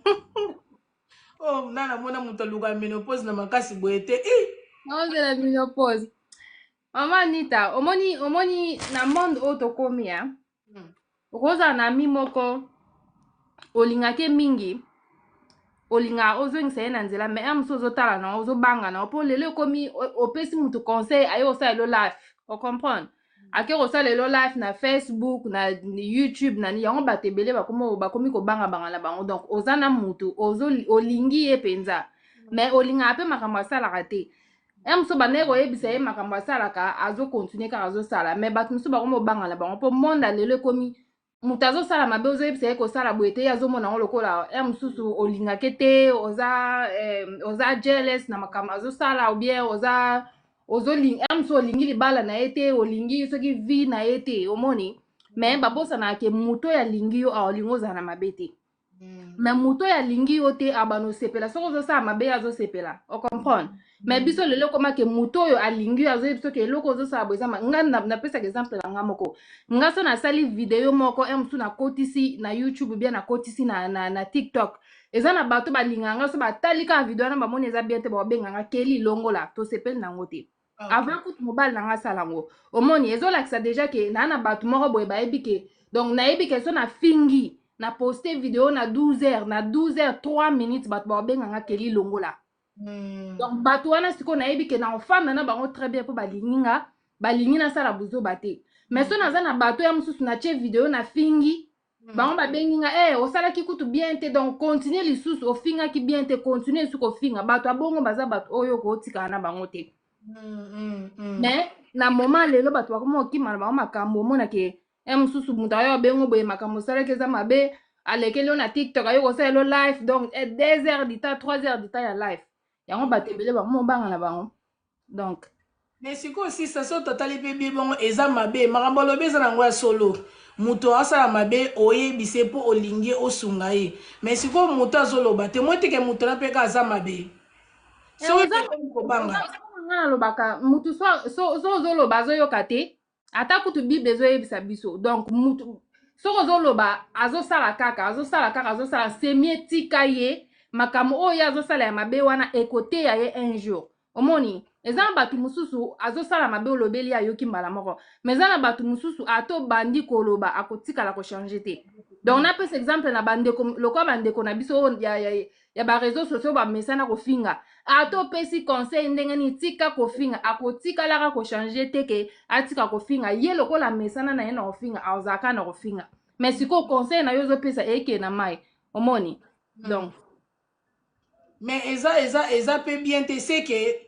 A: nana mona moto aluka ménopause na makasi boye te
B: non c'est la ménopause. Maman Anita, omoni na monde oyo tokomi ya okozala na mi moko olingaki mingi olinga ozongisa ye na nzela me mosusu ozotala na ozobanga na mpo lelo ekomi opesi mutu conseil aye kosala elo life ocomprendre ake kosala elo life na Facebook na YouTube na yango bato ebele bakomi kobanga na bango donc oza na mutu olingi ye mpenza me olingaka mpe makambo asalaka te mosusu bandeki koyebisa ye makambo asalaka azokontinue kaka azosala me bato mosusu bakomi kobanga na bango mpo monde lelo ekomi mutu azosala mabe ozoyebisa ye kosala boye te ye azomona ngo lokola mosusu olingake te oza jealous na makambo azosala obien mosusu olingi libala na ye te olingi soki vi na ye te omoni me babosanaka ke mutu oyo alingi yo aolingi ozala na mabe te me mutu oyo alingi yo te abana osepela soki ozosala mabe azosepela ocomprendre me biso lelo ekomake mutu oyo alingi yo azoyebi soki eloko ozosala boye nga napesaka exemple na nga moko nga so nasali video moko mosusu nakotisi na YouTube bien nakotisi na TikTok eza na bato balingaka nga so batali kaka video wana bamoni eza bien te babenganga keli longola tosepeli nango te avant kutu mobali na nga asala yango omoni ezolakisa deja ke naa na bato moko boye bayebi ke donc nayebi ke so nafingi na poste video na 12h na 12h 3 minutes bato babenganga keli longola donc bato wana sikoyo nayebi ke na ofanda na bango très bien mpo balingi nasala buzoba te mais so naza na bato ya mosusu natie video nafingi bango babengi nga osalaki kutu bien te donc continue lisusu ofingaki bien te continue lisusu kofinga bato abongo baza bato oyo kootikala na bango te mais na moment lelo bato bakomi kokima na bango makambo omonake mosusu moto ayo abengo boye makambo osalaki eza mabe alekeli yo na TikTok ayo kosala elo live donc 2 heures du temps 3 heures du temps ya live yango bato ebele bakomi obanga na bango donc
A: mais sikoyo sisa so totali mpe bie bongo eza mabe makambo alobi eza nango ya solo moto asala mabe oyebise mpo olingi osunga ye mais sikoyo moto azoloba te moteke moto na mpe ka aza mabe
B: nga nalobaka mutu so ozoloba azoyoka te ata kutu bible ezoyebisa biso donc mutu soki ozoloba azosala kaka semi etika ye makambo oyo azosala ya mabe wana ekoteya ye un jour omoni eza na bato mosusu azosala mabe olobeli ayoki mbala moko mais eza na bato mosusu ata obandi koloba akotikala kochange te donc napesa exemple na bandeko lokola bandeko na biso ya bareseau sociaux bamesana kofinga ata opesi conseil ndenge nini tika kofinga akotikalaka kochange te ke atika kofinga ye lokola mesana na ye na kofinga azalaka na kofinga mais sikoyo conseil na yo ozopesa eke na mai omoni donc
A: mais eza mpe bien te seke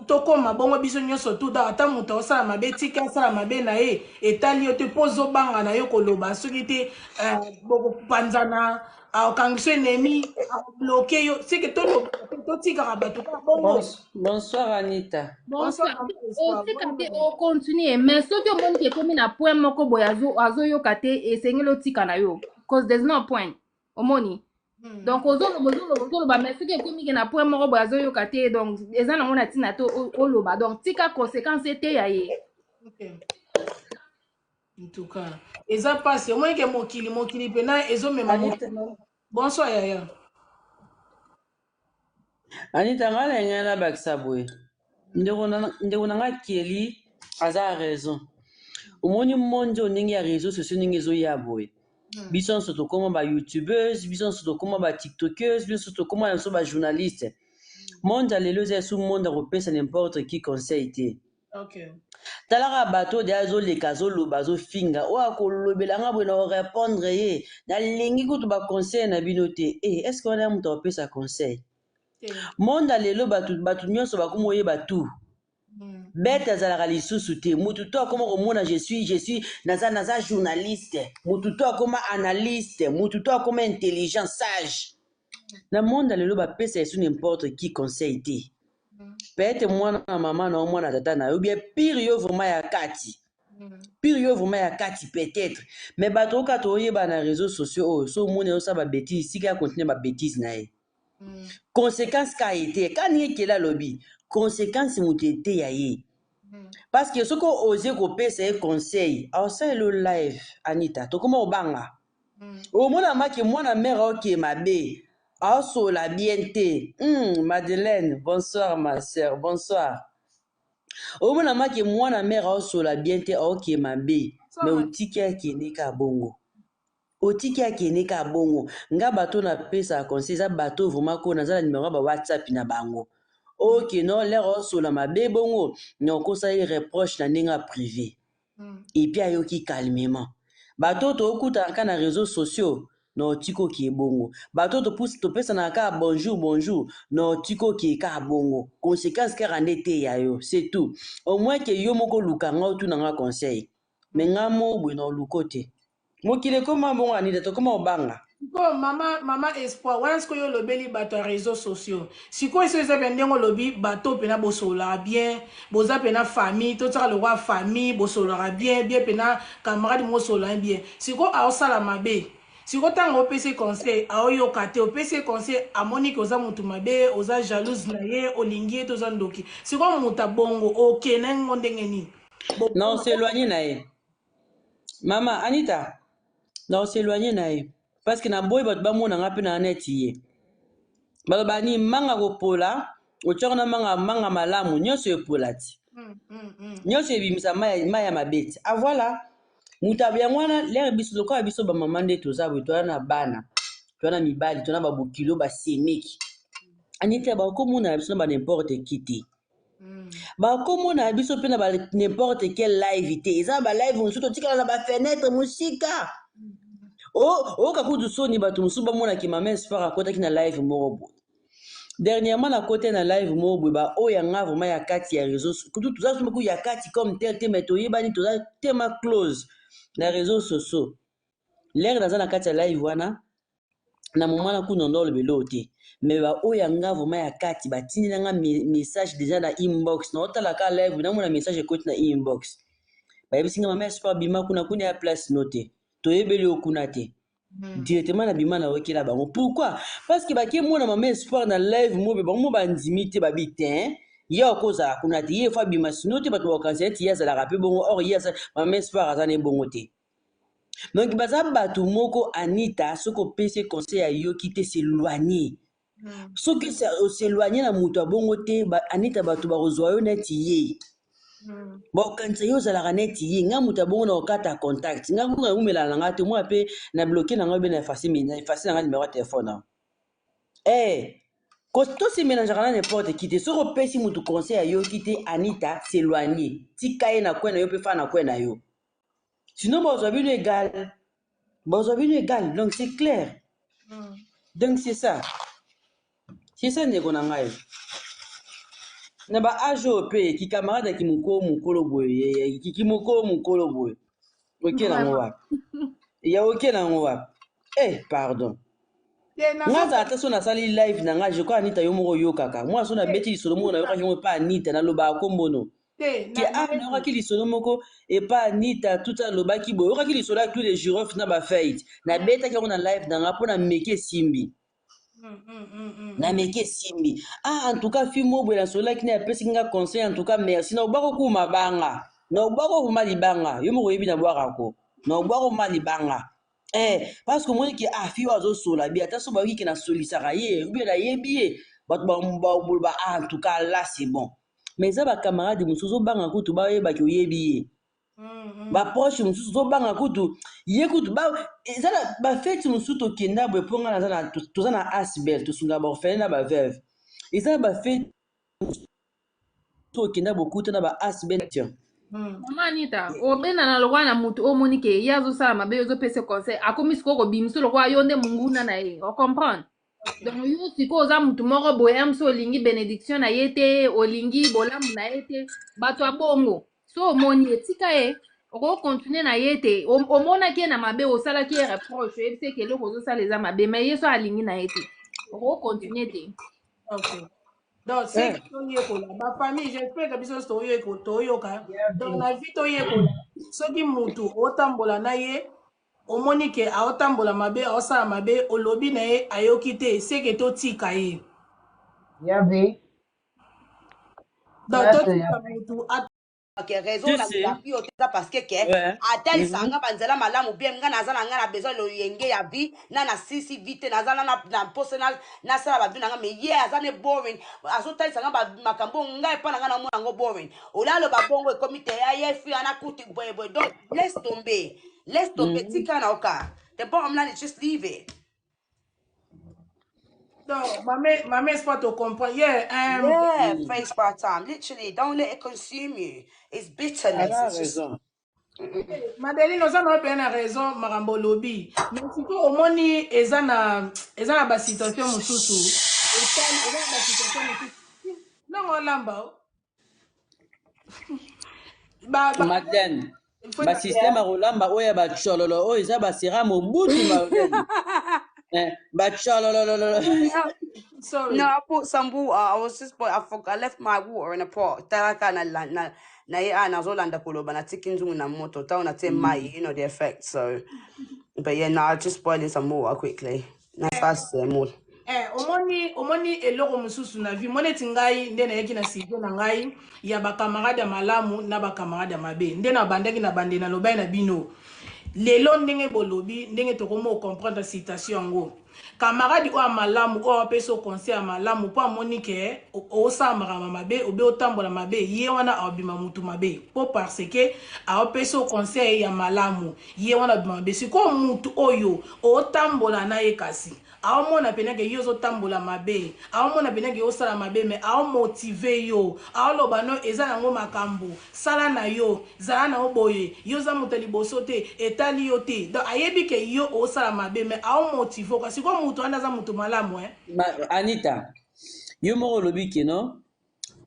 A: tokóma bongo biso nyonso tuda ata moto aosala mabe tika asala mabe na ye etali yo te mpo ozobanga na yo koloba soki te bokopanzana aokangiso enemi abloke yo seke totikaka bato kaka bongo.
C: Bonsoir Anita.
B: bonsoir otika te ocontinue mais soki omoni ke ekomi na point moko boye azoyoka te esengeli otika na yo cause there's no point omoni donc ozoloba mais soki ekomi ke na point moko boye azoyoka te donc eza nango na ntina te oloba donc tika conséquence eteya ye
A: ntuka eza mpasi omoni ke mokili mpena ezomema bonsoir yaya
C: Anita nga na nga na bakisa boye ndeko na nga keli aza raison omoni monde oyo ndenge ya réseau sociaux ndenge ezoya boye biso nyonso tokóma baYoutubeuse biso nyonso tokóma baTiktokeuse biso nyonso tokóma na biso bajournaliste monde ya lelo eza esu monde akopesa n'importe qui conseil te talaka bato deya azoleka azoloba azofinga oyo akolobela nga boye na korépondre ye nalingi kutu baconseil na bino te est ce que wana ya moto akopesa conseil monde ya lelo bato nyonso bakóma oyeba tu bete azalaka lisusu te mutu to akóma komona je suis naza journaliste mutu to akóma analyste mutu to akóma intelligent sage na monde ya lelo bapesa esu n'importe qui conseil te peut-être mwana na mama na mwana tata na yo bien pire yo vraiment ya kati peut-être mais bato oka toyeba na réseaux sociaux oyo so omoni osala babétise sika ya continue babétise na ye conséquence ka ete ka ndenge ekeli alobi conséquence moto eteya ye parce que soki oze kopesa ye conseil aosalelo live Anita tokóma obanga omona maki mwana mère aoke mabe aosola bien te Madeleine bonsoir ma sœur bonsoir omona maki mwana mère aosola bien te aoke mabe mais otiki akende ka bongo otiki akene ka bongo nga bato na pesa conseil za bato vraiment ko nazala numéro ba WhatsApp na bango ok non lero sola mabe bongo non kosa reproche na ndenge privé et puis ayoki calmement bato to okuta ka na réseaux sociaux no tiko ki bongo bato to pesa na ka bonjour no tiko ki ka bongo conséquence ka rande te ya yo c'est tout au moins que yo moko luka nga tu na nga conseil mais nga mo bwe no lukote mokile koma bongo anita to koma obanga
A: Bon, mama espoir wana sikoyo olobeli bato ya réseaux sociaux sikoyo so eza mpe ndenge olobi bato mpena bosololaka bien boza mpena famille totiaka lokwa famille bosololaka bien mpena camarade mo osololaka bien sikoyo aosala mabe sikoyo ntango opesi conseil aoyoka te opesi conseil amoni ke oza motu mabe oza jalouse na ye olingi ye toza ndoki sikoyo motu abongo okende ngo ndenge nini
C: non s'éloigner na ye mama anita non s'éloigner na ye parce que na boyi bato bamonanga mpe na neti ye baloba ni manga kopola otyaka na manga malamu nyonso epola ti nyonso ebimisa mai ya mabe ti avoila moto yango wana lere biso lokola biso bamama nde toza boye toza na bana toza na mibali toza na babokilo basemeki anita bakomona na biso na banimporte ki te bakomona na biso mpe na banimporte quel live te eza balive mosusu totikala na bafenetre mosika oyoka kutu soni bato mosusu bamonaki mama espoir akotaki na live moko boye dernièrement na côté na live moko boye baoyo yanga vraiment ya kati ya réseau kutu toza somaku ya kati comme tel te mais toyebani toza tema close na réseau sociaux lere naza na kati ya live wana na momana kuna ndo olobelo te mais baoyo yanga vraiment ya kati batindi nanga message déjà na inbox na otalaka live namona message ekoti na inbox bayebisi nga mama espoir bima kuna ya place no te toyebeli okuna te directement na bima na okela bango pourquoi parce que bakie mona mama espoir na live mobe bango bandimi te babi te ye okozala kuna te ye fa bima sino te bato bakansela ti ye azalaka mpe bongo or ye mama espoir aza na ebongo te donc baza bato moko anita soki opesi conseil ayoki te s'éloigner soki s'éloigner na moto abongo te anita bato bakozwa yo neti ye bakokanisa yo ozalaka neti ye nga moto abongo na okata contact nga kuka eumelana na nga te mwa mpe na bloke na nga mpe na efasi na nga numero ya telefone tosemelangeaka na n'importe ki te soki opesi moto conseil ayoki te anita s'éloigner tika ye na kwe na yo mpe fa na kwe na yo sinon bazwa bino égal donc c'est clair donc c'est ça ndeko na ngai na baage oyo mpe kikamarade kimokolo boye kimokolo boye oke nango wapi ya oke nango wapi pardon nga azala te so nasali live na nga jeko anita yo moko oyokaka mwa so nabeti lisolo moko nayokaki yango epa anita nalobaka kombono ke nayokaki lisolo moko epa anita tout alobaki boye oyokaki lisolo ya clou de girofle na bafeite nabetaki yango na live na nga mpo na meki esimbi en tout cas film boye na solo akini apesi nga conseil en tout cas merci na obako kuma banga na obako kuma libanga yo moko yebi na bwakako na obako kuma libanga parce que omoni ke fi oyo azosola bi ata so bayoki ke nasolisaka ye obi nayebi ye bato baloba en tout cas là c'est bon mais eza bacamarade mosusu ozobanga kutu bayebaki oyebi ye baproche mosusu ozobanga kutu ye kutu eza na bafeti mosusu tokenda boye mpo nga toza na asbel tosunga baorphelin na baveuve eza na bafeti tokenda bokuta na baasbel
B: mama anita obenana lokwa na mutu omoni ke ye azosala mabe ozopesa conseil akomi sikoyo kobimisa lokwa yo nde monguna na ye ocomprendre donc yo sikoyo oza mutu moko boye moso olingi bénédiction na ye te olingi bolamu na ye te bato abongo so omoni etika ye okokontinue na ye te omonaki ye na mabe osalaki ye reproche oyebisi eke eloko ozosala eza mabe mais ye so alingi na ye te okokontinue te
A: donc c'est toyekola bafamille j'espère que biso toyoka donc na vie toyekola soki mutu otambola na ye omoni ke aotambola mabe aosala mabe olobi na ye ayoki te seke totika ye donc totika mutu
D: ke raison na ngapi yo teza parce que atalisanga banzela malamu bien nga naza na nga na besoin loyenge ya vie na sisi vite naza na pose nasala babi na nga mais ye aza ne boring azotalisanga makambo nga epa na nga na mona yango boring olaloba bongo ekomi te ya ye fi ana kuti boyeboye donc laisse tomber tika na oka The bottom line is just leave it.
A: No, my mess part to comprendre.
D: Yeah, face by time. Literally, don't let it consume you. It's bitterness. It's just...
A: Madeleine, nous avons bien raison, Marambo Lobby. Mais si tu au moni, ezana ba situation mususu. Ezana ba situation mususu. Non, on lamba.
C: Madeleine, ba système rolamba oya ba chololo o eza ba sera mobutu Madeleine.
A: Sorry.
D: No, I put some water. I was just, but I left my water in a pot. That kind of like na I was all under polo, but I took into na moto. Down at my, you know the effect. So, but yeah, no, I just boiling some water quickly. Na fast more.
A: Omoni eloko mususu na vi moneti ngai nde na yeki na sijo na ngai ya ba camarade malamu na ba camarade mabe nde na bandaki na bande na lobai na bino lelo ndenge bolobi ndenge tokomo comprendre citation yango camarade o malamu o peso conseil malamu po amoni ke o sa marama mabe obe otambola mabe ye wana abima mutu mabe po parce que a peso conseil ya malamu ye wana abima mabe siko mutu oyo o tambola na ye kasi aomona peneke yo ozotambola mabe aomona peneke osala mabe me aomotive yo aoloba no eza nango makambo sala na yo zala na yo boye yo za moto liboso te etali yo te donc ayebi ke yo osala mabe me aomotive kasi ko moto wana aza moto malamu
C: Anita, yo moko olobi ke no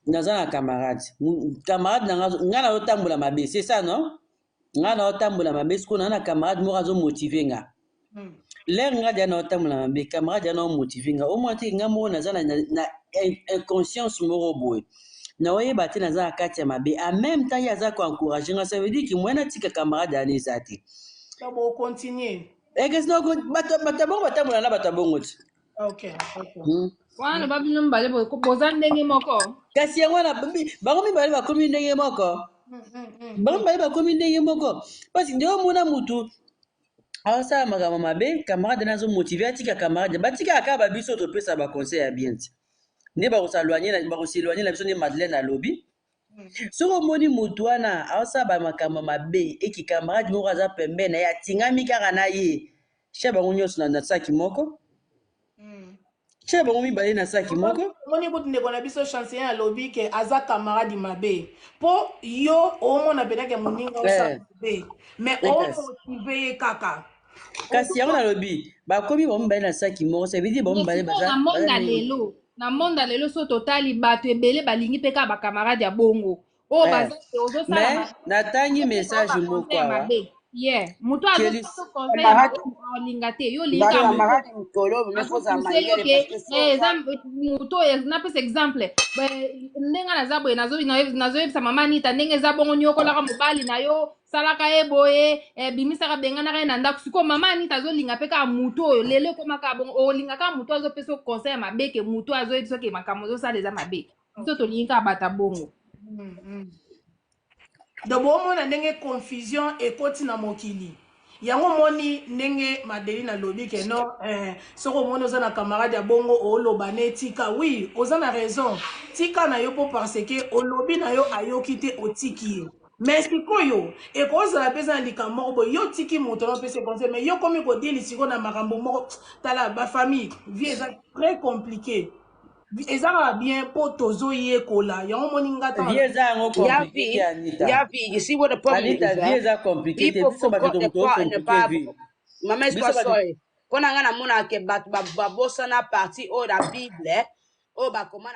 C: naza na camarade nga na otambola mabe c'est ça non nga na otambola mabe siko na camarade moko azomotive nga l'air nga dia na otambola mabe camarade dia na omotive nga au moins te nga moko naza na inconscience moko boye na oyeba te naza na kati ya mabe en même temps ye aza koencourage nga ça veut dire ke mwena tika camarade ana eza te
A: continue
C: bato bongo batambola na bato bongo te
B: wana babino mbale boza ndenge moko
C: kasi yango wana bango mibale bakomi ndenge moko bango mibale bakomi ndenge moko parce nde omona mutu aosala makambo mabe camarade na azomotive atika camarade batikaka kaka babiso topesa baconseil ya bien ti nde bakosilwanye na biso nde Madeleine alobi soki omoni mutu wana aosala bamakambo mabe eki camarade moko aza pembeni na ye atingami kaka na ye chia bango nyonso na saki moko chia bango mibale na saki moko
A: moni kutu ndeko na biso chancelier alobi ke aza camarade mabe po yo omona penake moninga osala mabe mais omotive ye kaka
C: kasi yango nalobi bakomi bango mibale na saki moko ça veut dire bango mibale
B: na monde lelo so totali bato ebele balingi mpe kaka bakamarade ya bongo oyo baza te ozosala
C: natangi message moko awa
B: moto azolinga te yo moto oyo napesa exemple ndenge naza boye nazoyebisa mama Anita ndenge eza bongo nyokolaka mobali na yo salaka ye boye bimisaka benganaka ye na ndako sikoyo mama Anita azolinga mpe kaka moto oyo lelo ekomaka bongo olinga kaka moto azopesa conseil ya mabe ke moto azoyebi soki makambo ozosala eza mabe biso tolingi kaka bata bongo
A: donc bomona ndenge confusion ekoti na mokili yango moni ndenge Madeleine alobi ke no soko omoni oza na camarade ya bongo oloba ne tika oui oza na raison tika na yo po parce que olobi na yo ayoki te otiki ye mais sikoyo ekozala mpe eza na likambo moko boye yo tiki moto na opesa conseil mais yo komi kodili sikoyo na makambo moko tala bafamille vie eza très compliqué ezaka bien po tozoyekola yango moni ngata
C: vie eza yango compliqué Anita
D: you see what the problem
C: Anita
D: is
C: vie eza compliqué te biso bato compliqué vie
D: mama is pas sorry kona nga na mona ke babosana parti oyo na bible oyo bakoma